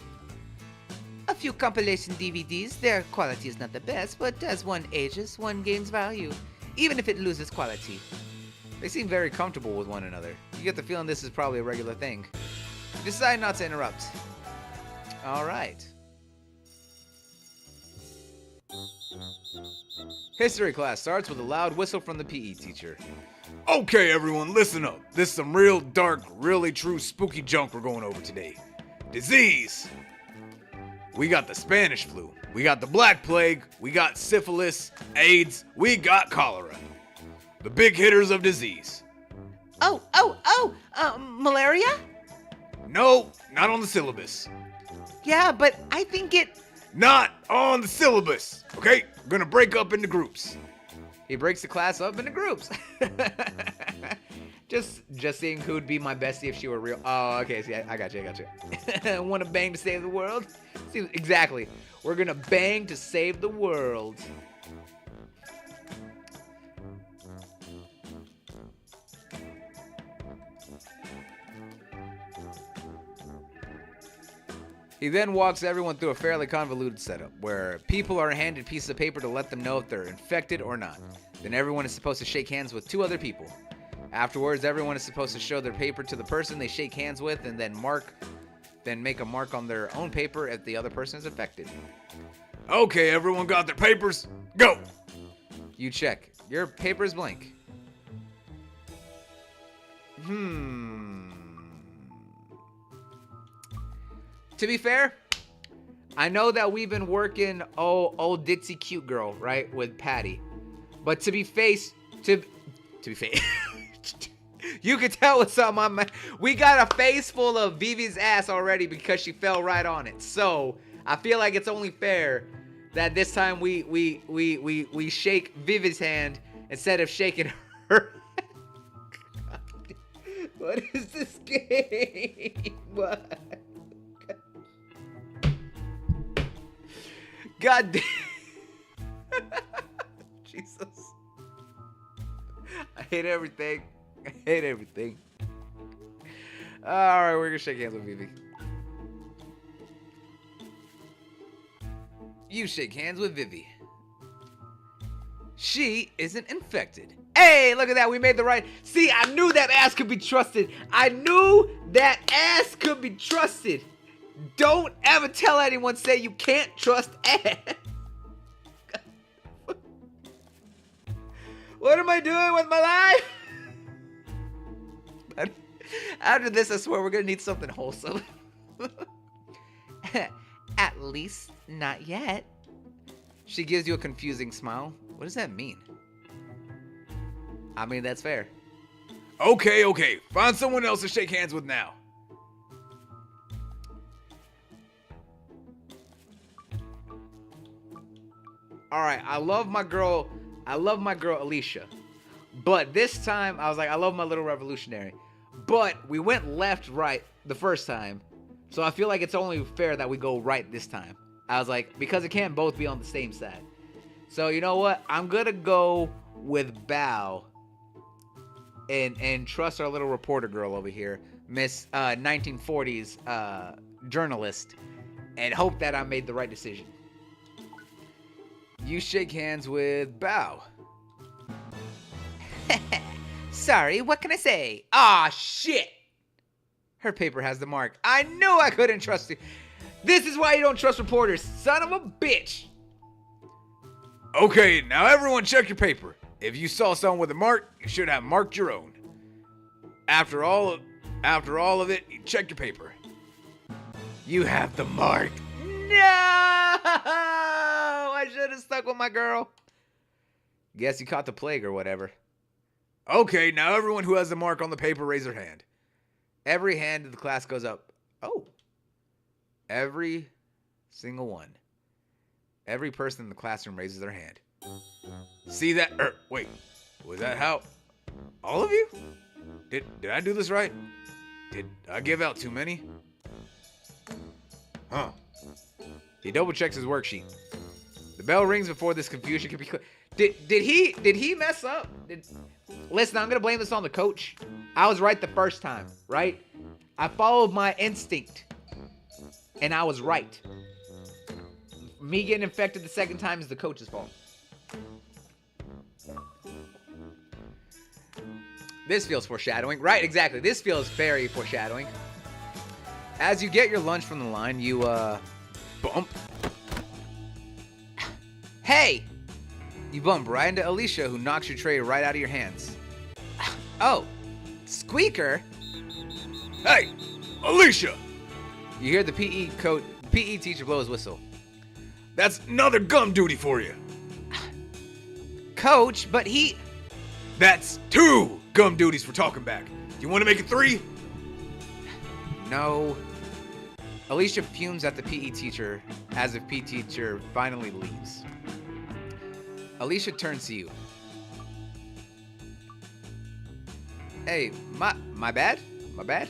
Speaker 3: A few compilation DVDs. Their quality is not the best, but as one ages, one gains value, even if it loses quality. They seem very comfortable with one another. You get the feeling this is probably a regular thing. Decide not to interrupt. All right. History class starts with a loud whistle from the PE teacher.
Speaker 4: Okay, everyone, listen up. This is some real dark, really true spooky junk we're going over today. Disease. We got the Spanish flu. We got the Black Plague. We got syphilis, AIDS. We got cholera. The big hitters of disease.
Speaker 1: Malaria?
Speaker 4: No, not on the syllabus.
Speaker 1: Yeah, but I think it...
Speaker 4: Not on the syllabus. Okay, we're gonna break up into groups.
Speaker 3: He breaks the class up into groups. just seeing who'd be my bestie if she were real. Oh, okay. See, I got you. Want to bang to save the world? See, exactly. We're gonna bang to save the world. He then walks everyone through a fairly convoluted setup where people are handed pieces of paper to let them know if they're infected or not. Then everyone is supposed to shake hands with 2 other people. Afterwards, everyone is supposed to show their paper to the person they shake hands with and then make a mark on their own paper if the other person is infected.
Speaker 4: Okay, everyone got their papers? Go!
Speaker 3: You check. Your paper is blank. To be fair, I know that we've been working old ditzy cute girl, right, with Patty. But to be face, you can tell what's on my mind. We got a face full of Vivi's ass already because she fell right on it. So I feel like it's only fair that this time we shake Vivi's hand instead of shaking her. What is this game? What? God damn. Jesus. I hate everything. Alright, we're gonna shake hands with Vivi. You shake hands with Vivi. She isn't infected. Hey, look at that. We made the right. See, I knew that ass could be trusted. Don't ever tell anyone say you can't trust ass. What am I doing with my life? After this, I swear we're gonna need something wholesome. At least not yet. She gives you a confusing smile. What does that mean? I mean, that's fair.
Speaker 4: Okay. Find someone else to shake hands with now.
Speaker 3: Alright, I love my girl Alicia. But this time, I was like, I love my little revolutionary. But we went left, right the first time. So I feel like it's only fair that we go right this time. I was like, because it can't both be on the same side. So you know what? I'm gonna go with Bao. And trust our little reporter girl over here, Miss 1940s journalist. And hope that I made the right decision. You shake hands with Bao. Sorry, what can I say? Ah, shit! Her paper has the mark. I knew I couldn't trust you. This is why you don't trust reporters, son of a bitch!
Speaker 4: Okay, now everyone check your paper. If you saw someone with a mark, you should have marked your own. After all of it, you check your paper. You have the mark.
Speaker 3: No! I should have stuck with my girl. Guess you caught the plague or whatever.
Speaker 4: Okay, now everyone who has the mark on the paper raise their hand.
Speaker 3: Every hand in the class goes up. Oh. Every single one. Every person in the classroom raises their hand.
Speaker 4: See that? Wait. Was that how? All of you? Did I do this right? Did I give out too many? Huh.
Speaker 3: He double checks his worksheet. The bell rings before this confusion can be clear. Did he mess up? Listen, I'm gonna blame this on the coach. I was right the first time, right? I followed my instinct, and I was right. Me getting infected the second time is the coach's fault. This feels foreshadowing. Right, exactly. This feels very foreshadowing. As you get your lunch from the line, you, bump. Hey! You bump right into Alicia, who knocks your tray right out of your hands. Oh, Squeaker?
Speaker 4: Hey, Alicia!
Speaker 3: You hear the PE teacher blow his whistle.
Speaker 4: That's another gum duty for you.
Speaker 3: Coach, but he...
Speaker 4: That's 2 gum duties we're talking back. Do you want to make it 3?
Speaker 3: No. Alicia fumes at the PE teacher as if PE teacher finally leaves. Alicia turns to you. Hey, my bad? My bad?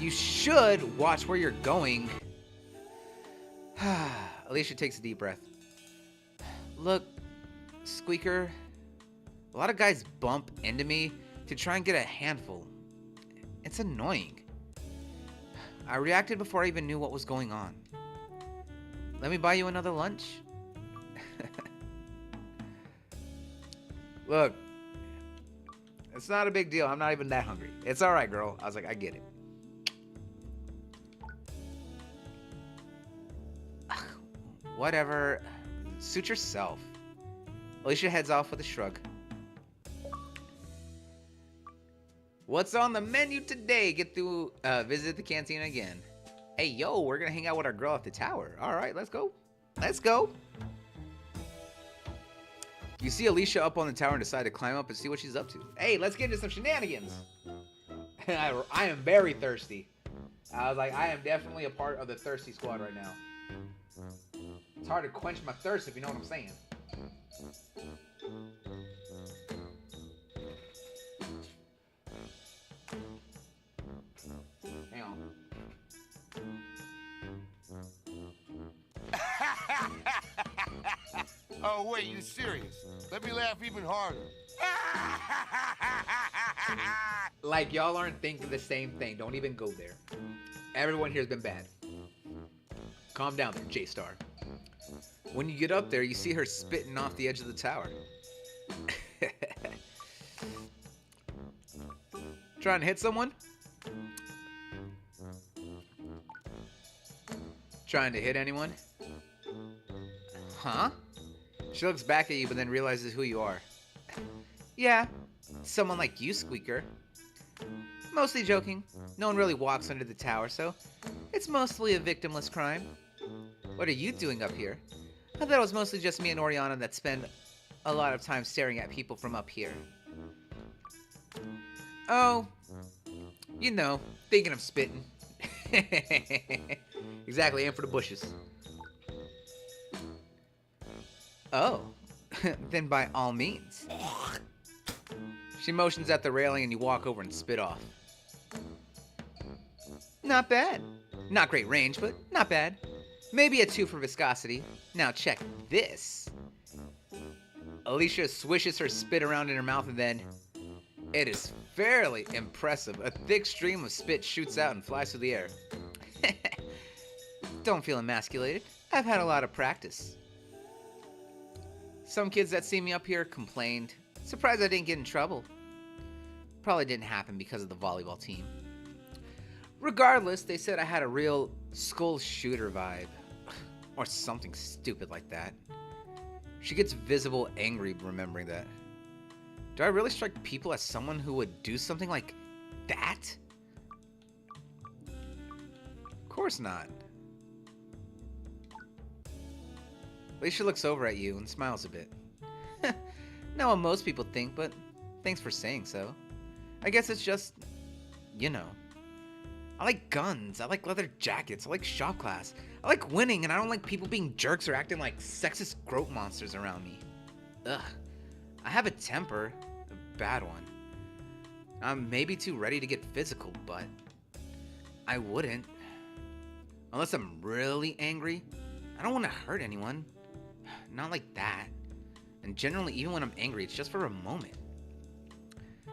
Speaker 3: You should watch where you're going. Alicia takes a deep breath. Look, Squeaker, a lot of guys bump into me to try and get a handful. It's annoying. I reacted before I even knew what was going on. Let me buy you another lunch? Look, it's not a big deal. I'm not even that hungry. It's all right, girl. I was like, I get it. Whatever. Suit yourself. Alicia heads off with a shrug. What's on the menu today? Get to visit the canteen again. Hey, yo, we're gonna hang out with our girl at the tower. All right, let's go. Let's go. You see Alicia up on the tower and decide to climb up and see what she's up to. Hey, let's get into some shenanigans. I am very thirsty. I was like, I am definitely a part of the thirsty squad right now. It's hard to quench my thirst if you know what I'm saying. Hang on.
Speaker 5: Oh, wait, you're serious? Let me laugh even harder.
Speaker 3: Like, y'all aren't thinking the same thing. Don't even go there. Everyone here's been bad. Calm down there, J-Star. When you get up there, you see her spitting off the edge of the tower. Trying to hit someone? Trying to hit anyone? Huh? She looks back at you but then realizes who you are. Yeah, someone like you, Squeaker. Mostly joking. No one really walks under the tower, so it's mostly a victimless crime. What are you doing up here? I thought it was mostly just me and Oriana that spend a lot of time staring at people from up here. Oh, you know, thinking of spitting. Exactly, aim for the bushes. Oh, then by all means. She motions at the railing and you walk over and spit off. Not bad. Not great range, but not bad. Maybe a 2 for viscosity. Now check this. Alicia swishes her spit around in her mouth and then... It is fairly impressive. A thick stream of spit shoots out and flies through the air. Don't feel emasculated. I've had a lot of practice. Some kids that see me up here complained. Surprised I didn't get in trouble. Probably didn't happen because of the volleyball team. Regardless, they said I had a real school shooter vibe. Or something stupid like that. She gets visible angry remembering that. Do I really strike people as someone who would do something like that? Of course not. Alicia looks over at you and smiles a bit. Not what most people think, but thanks for saying so. I guess it's just, you know. I like guns, I like leather jackets, I like shop class. I like winning, and I don't like people being jerks or acting like sexist groat monsters around me. Ugh. I have a temper. A bad one. I'm maybe too ready to get physical, but I wouldn't. Unless I'm really angry. I don't want to hurt anyone. Not like that. And generally, even when I'm angry, it's just for a moment.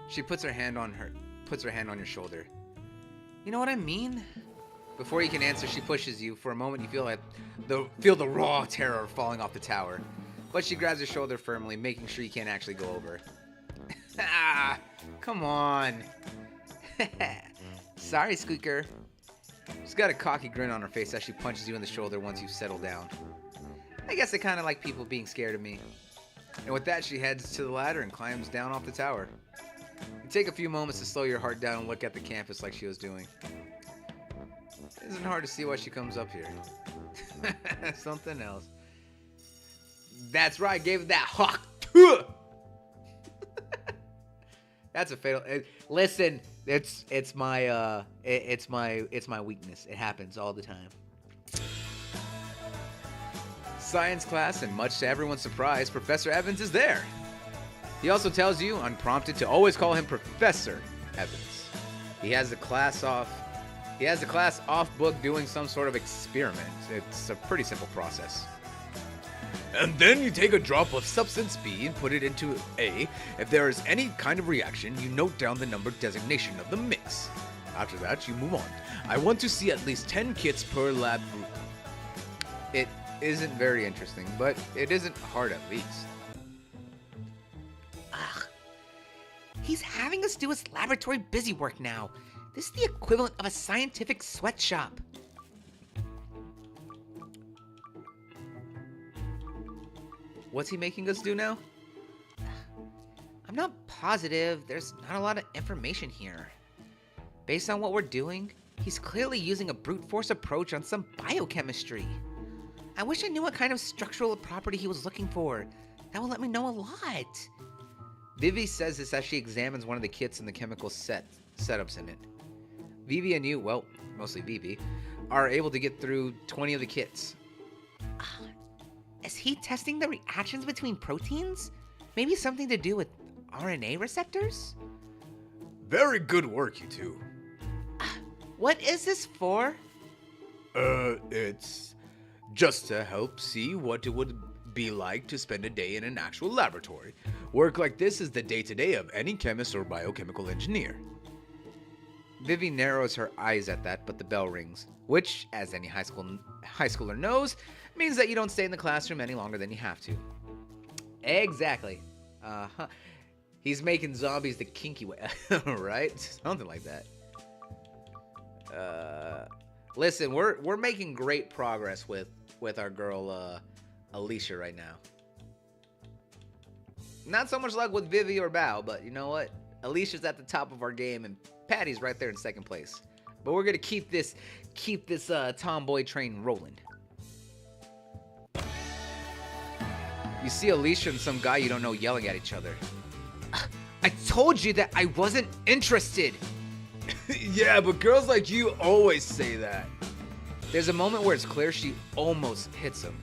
Speaker 3: She puts her hand on your shoulder. You know what I mean? Before you can answer, she pushes you. For a moment, you feel the raw terror falling off the tower. But she grabs your shoulder firmly, making sure you can't actually go over. Ah, come on. Sorry, Squeaker. She's got a cocky grin on her face as she punches you in the shoulder once you've settled down. I guess I kind of like people being scared of me. And with that, she heads to the ladder and climbs down off the tower. You take a few moments to slow your heart down and look at the campus like she was doing. It isn't hard to see why she comes up here. Something else. That's right, I gave it that hawk. That's a fatal. Listen, it's my weakness. It happens all the time. Science class, and much to everyone's surprise, Professor Evans is there. He also tells you, unprompted, to always call him Professor Evans. He has the class off book doing some sort of experiment. It's a pretty simple process.
Speaker 4: And then you take a drop of substance B and put it into A. If there is any kind of reaction, you note down the number designation of the mix. After that, you move on. I want to see at least 10 kits per lab group.
Speaker 3: It isn't very interesting, but it isn't hard at least.
Speaker 1: Ugh. He's having us do his laboratory busy work now. This is the equivalent of a scientific sweatshop.
Speaker 3: What's he making us do now?
Speaker 1: I'm not positive. There's not a lot of information here. Based on what we're doing, he's clearly using a brute force approach on some biochemistry. I wish I knew what kind of structural property he was looking for. That would let me know a lot.
Speaker 3: Vivi says this as she examines one of the kits and the chemical setups in it. Vivi and you, well, mostly Vivi, are able to get through 20 of the kits.
Speaker 1: Is he testing the reactions between proteins? Maybe something to do with RNA receptors?
Speaker 4: Very good work, you two.
Speaker 1: What is this for?
Speaker 4: It's just to help see what it would be like to spend a day in an actual laboratory. Work like this is the day-to-day of any chemist or biochemical engineer.
Speaker 3: Vivi narrows her eyes at that, but the bell rings, which, as any high schooler knows, means that you don't stay in the classroom any longer than you have to. Exactly. He's making zombies the kinky way, right? Something like that. Listen, we're making great progress with our girl Alicia right now. Not so much luck with Vivi or Bao, but you know what? Alicia's at the top of our game, and Patty's right there in second place. But we're gonna keep this tomboy train rolling. You see Alicia and some guy you don't know yelling at each other. I told you that I wasn't interested.
Speaker 4: Yeah, but girls like you always say that.
Speaker 3: There's a moment where it's clear she almost hits him.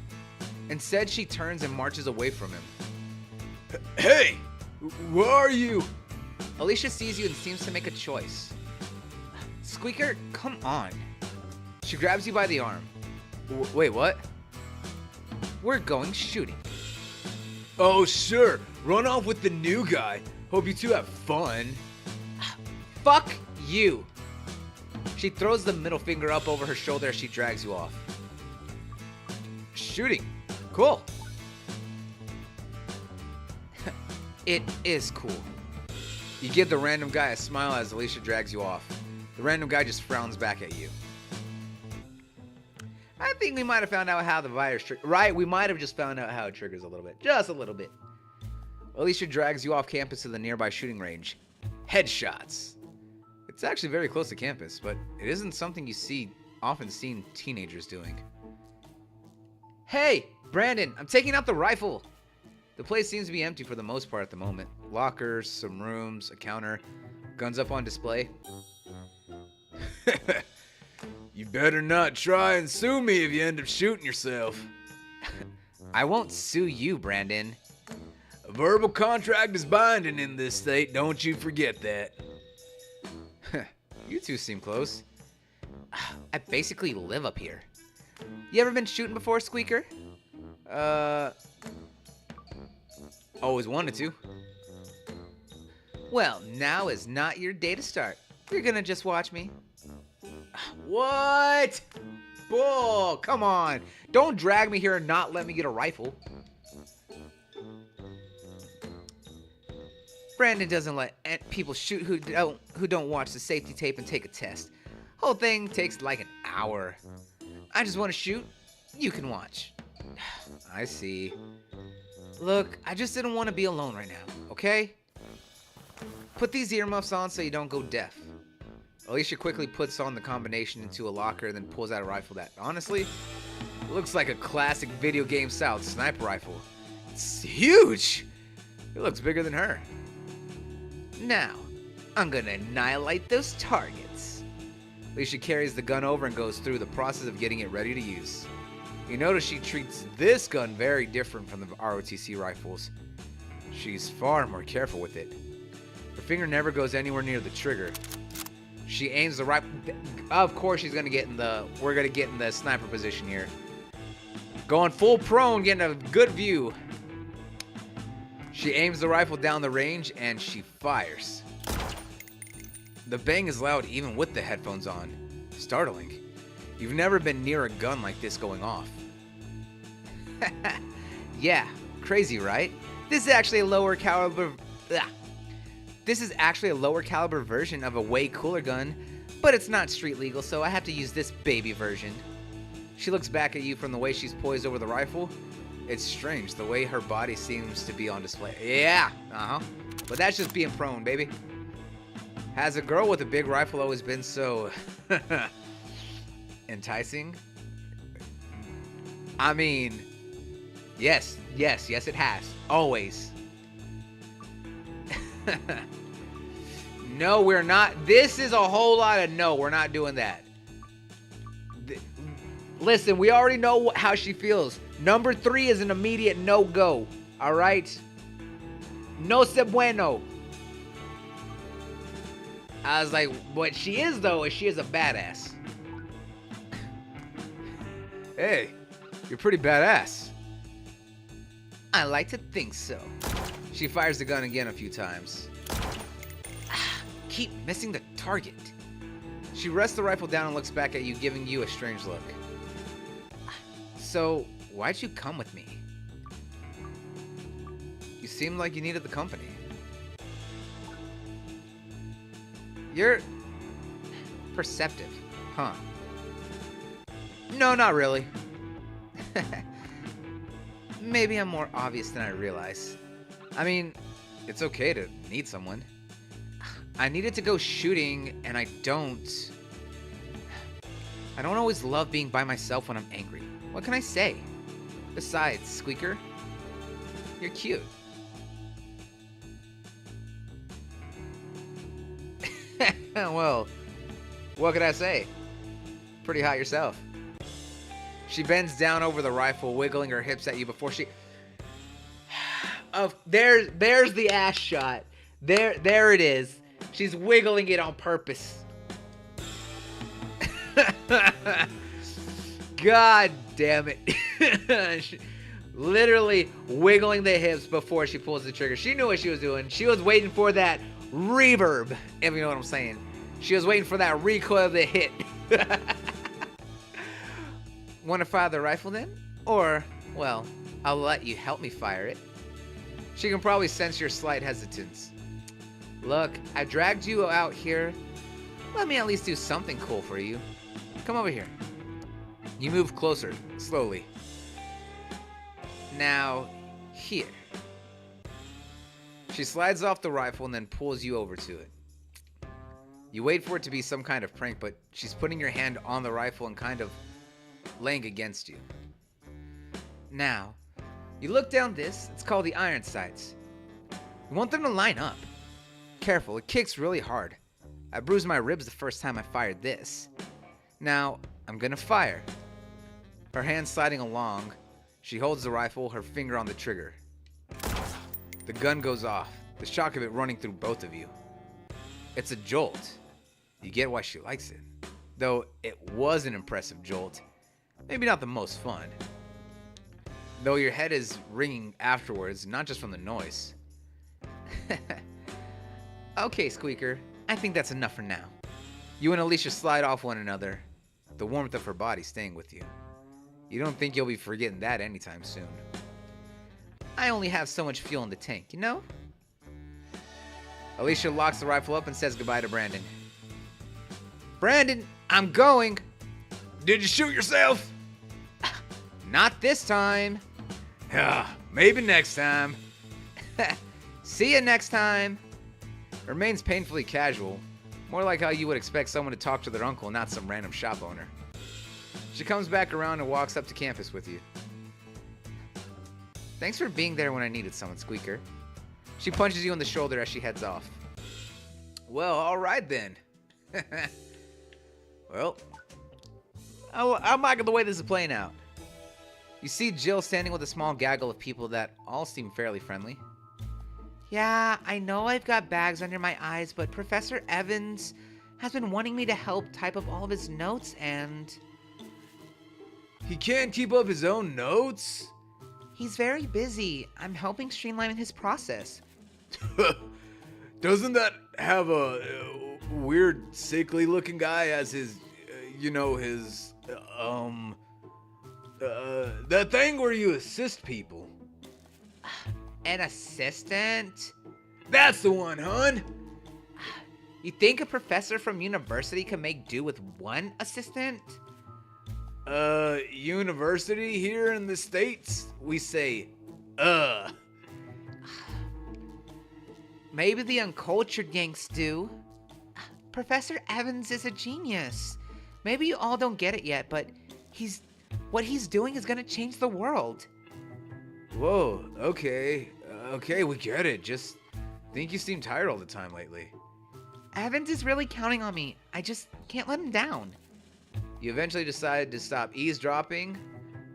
Speaker 3: Instead, she turns and marches away from him.
Speaker 4: Hey, where are you?
Speaker 3: Alicia sees you and seems to make a choice. Squeaker, come on. She grabs you by the arm. Wait, what? We're going shooting.
Speaker 4: Oh, sure. Run off with the new guy. Hope you two have fun.
Speaker 3: Fuck you. She throws the middle finger up over her shoulder as she drags you off. Shooting. Cool. It is cool. You give the random guy a smile as Alicia drags you off. The random guy just frowns back at you. I think we might have found out how the virus right, we might have just found out how it triggers a little bit. Just a little bit. Alicia drags you off campus to the nearby shooting range. Headshots. It's actually very close to campus, but it isn't something you often see teenagers doing. Hey, Brandon, I'm taking out the rifle. The place seems to be empty for the most part at the moment. Lockers, some rooms, a counter, guns up on display.
Speaker 4: You better not try and sue me if you end up shooting yourself.
Speaker 3: I won't sue you, Brandon.
Speaker 4: A verbal contract is binding in this state, don't you forget that.
Speaker 3: You two seem close. I basically live up here. You ever been shooting before, Squeaker?
Speaker 4: Always wanted to.
Speaker 3: Well, now is not your day to start. You're gonna just watch me. What? Bull, come on. Don't drag me here and not let me get a rifle. Brandon doesn't let people shoot who don't watch the safety tape and take a test. Whole thing takes like an hour. I just want to shoot. You can watch. I see. Look, I just didn't want to be alone right now, okay? Put these earmuffs on so you don't go deaf. Alicia quickly puts on the combination into a locker and then pulls out a rifle that, honestly, looks like a classic video game style sniper rifle. It's huge! It looks bigger than her. Now, I'm gonna annihilate those targets. Alicia carries the gun over and goes through the process of getting it ready to use. You notice she treats this gun very different from the ROTC rifles. She's far more careful with it. Her finger never goes anywhere near the trigger. She aims the rifle. Of course she's gonna get in the, we're gonna get in the sniper position here. Going full prone, getting a good view. She aims the rifle down the range and she fires. The bang is loud even with the headphones on. Startling. You've never been near a gun like this going off. Yeah, crazy, right? This is actually a lower caliber. This is actually a lower caliber version of a way cooler gun, but it's not street legal, so I have to use this baby version. She looks back at you from the way she's poised over the rifle. It's strange, the way her body seems to be on display. Yeah, but that's just being prone, baby. Has a girl with a big rifle always been so enticing? I mean, yes, it has. Always. No, we're not. This is a whole lot of no, we're not doing that. Listen, we already know how she feels. Number 3 is an immediate no-go. All right? No se bueno. I was like, what she is, though, is she is a badass.
Speaker 4: Hey, you're pretty badass.
Speaker 3: I like to think so. She fires the gun again a few times. Keep missing the target. She rests the rifle down and looks back at you, giving you a strange look. So, why'd you come with me? You seemed like you needed the company. You're perceptive, huh? No, not really. Maybe I'm more obvious than I realize. I mean, it's okay to need someone. I needed to go shooting, and I don't always love being by myself when I'm angry. What can I say? Besides, Squeaker, you're cute. Well, what could I say? Pretty hot yourself. She bends down over the rifle, wiggling her hips at you before she... There's the ass shot. There it is. She's wiggling it on purpose. God damn it. Literally wiggling the hips before she pulls the trigger. She knew what she was doing. She was waiting for that reverb, if you know what I'm saying. She was waiting for that recoil of the hit. Want to fire the rifle then? Or, well, I'll let you help me fire it. She can probably sense your slight hesitance. Look, I dragged you out here. Let me at least do something cool for you. Come over here. You move closer, slowly. Now, here. She slides off the rifle and then pulls you over to it. You wait for it to be some kind of prank, but she's putting your hand on the rifle and kind of laying against you. Now, You look down this, it's called the iron sights. You want them to line up. Careful, it kicks really hard. I bruised my ribs the first time I fired this. Now, I'm gonna fire. Her hand sliding along, she holds the rifle, her finger on the trigger. The gun goes off, the shock of it running through both of you. It's a jolt. You get why she likes it. Though it was an impressive jolt. Maybe not the most fun. Though your head is ringing afterwards, not just from the noise. Okay, Squeaker, I think that's enough for now. You and Alicia slide off one another, the warmth of her body staying with you. You don't think you'll be forgetting that anytime soon. I only have so much fuel in the tank, you know? Alicia locks the rifle up and says goodbye to Brandon. Brandon, I'm going.
Speaker 4: Did you shoot yourself?
Speaker 3: Not this time.
Speaker 4: Yeah, maybe next time.
Speaker 3: See you next time. Remains painfully casual. More like how you would expect someone to talk to their uncle, not some random shop owner. She comes back around and walks up to campus with you. Thanks for being there when I needed someone, Squeaker. She punches you in the shoulder as she heads off. Well, alright then. Well, I'm liking the way this is playing out. You see Jill standing with a small gaggle of people that all seem fairly friendly. Yeah, I know I've got bags under my eyes, but Professor Evans has been wanting me to help type up all of his notes and...
Speaker 4: He can't keep up his own notes?
Speaker 3: He's very busy. I'm helping streamline his process.
Speaker 4: Doesn't that have a weird, sickly looking guy as his, that thing where you assist people?
Speaker 3: An assistant?
Speaker 4: That's the one, hon.
Speaker 3: You think a professor from university can make do with one assistant?
Speaker 4: University here in the States, we say,
Speaker 3: Maybe the uncultured yanks do. Professor Evans is a genius. Maybe you all don't get it yet, but what he's doing is gonna change the world.
Speaker 4: Whoa, okay, we get it. Just think you seem tired all the time lately.
Speaker 3: Evans is really counting on me. I just can't let him down. You eventually decide to stop eavesdropping.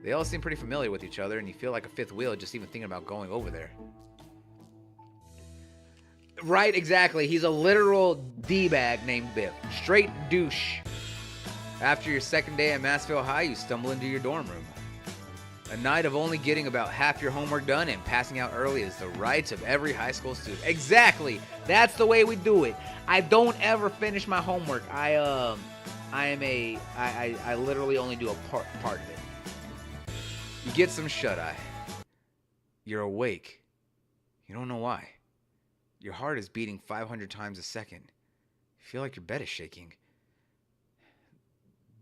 Speaker 3: They all seem pretty familiar with each other, and you feel like a fifth wheel just even thinking about going over there. Right, exactly. He's a literal D-bag named Biff. Straight douche. After your second day at Massville High, you stumble into your dorm room. A night of only getting about half your homework done and passing out early is the rights of every high school student. Exactly. That's the way we do it. I don't ever finish my homework. I literally only do a part of it. You get some shut-eye. You're awake. You don't know why. Your heart is beating 500 times a second. You feel like your bed is shaking.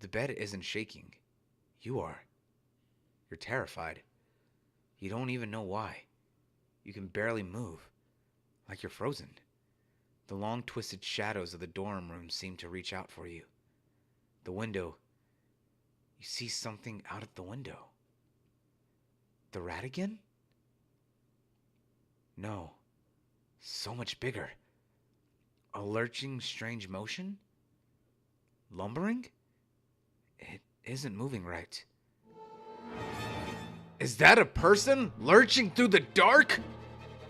Speaker 3: The bed isn't shaking. You are. You're terrified. You don't even know why. You can barely move. Like you're frozen. The long twisted shadows of the dorm room seem to reach out for you. The window. You see something out at the window. The rat again? No. So much bigger. A lurching, strange motion? Lumbering? It isn't moving right. Is that a person lurching through the dark?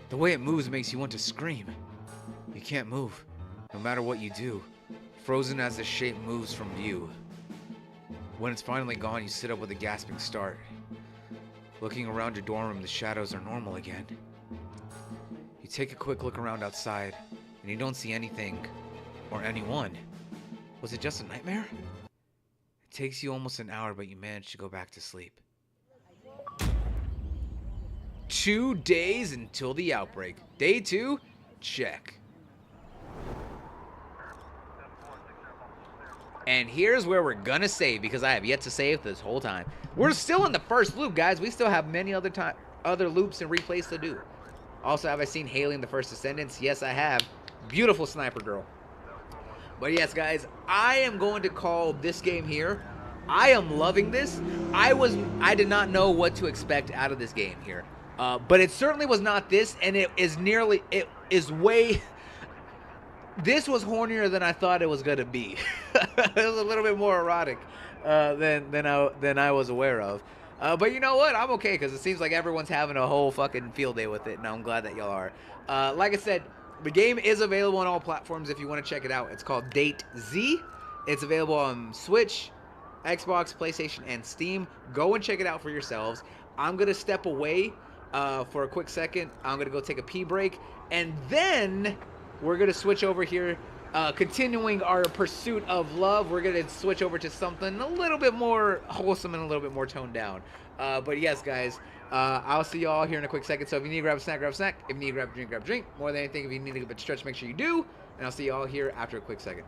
Speaker 3: The way it moves makes you want to scream. You can't move, no matter what you do, frozen as the shape moves from view. When it's finally gone, you sit up with a gasping start. Looking around your dorm room, the shadows are normal again. You take a quick look around outside, and you don't see anything, or anyone. Was it just a nightmare? It takes you almost an hour, but you manage to go back to sleep. 2 days until the outbreak. Day 2, check. And here's where we're gonna save, because I have yet to save this whole time. We're still in the first loop, guys. We still have many other loops and replays to do. Also, have I seen Haley in the First Descendants? Yes, I have. Beautiful sniper girl. But yes, guys, I am going to call this game here. I am loving this. I did not know what to expect out of this game here. But it certainly was not this, and it is way. This was hornier than I thought it was gonna be. It was a little bit more erotic than I was aware of. But you know what? I'm okay because it seems like everyone's having a whole fucking field day with it, and I'm glad that y'all are. Like I said, the game is available on all platforms if you want to check it out. It's called Date Z. It's available on Switch, Xbox, PlayStation, and Steam. Go and check it out for yourselves. I'm gonna step away for a quick second. I'm gonna go take a pee break, and then we're gonna switch over here, continuing our pursuit of love. We're gonna switch over to something a little bit more wholesome and a little bit more toned down. But yes, guys, I'll see y'all here in a quick second. So if you need to grab a snack, grab a snack. If you need to grab a drink, grab a drink. More than anything, if you need to get a stretch, make sure you do. And I'll see y'all here after a quick second.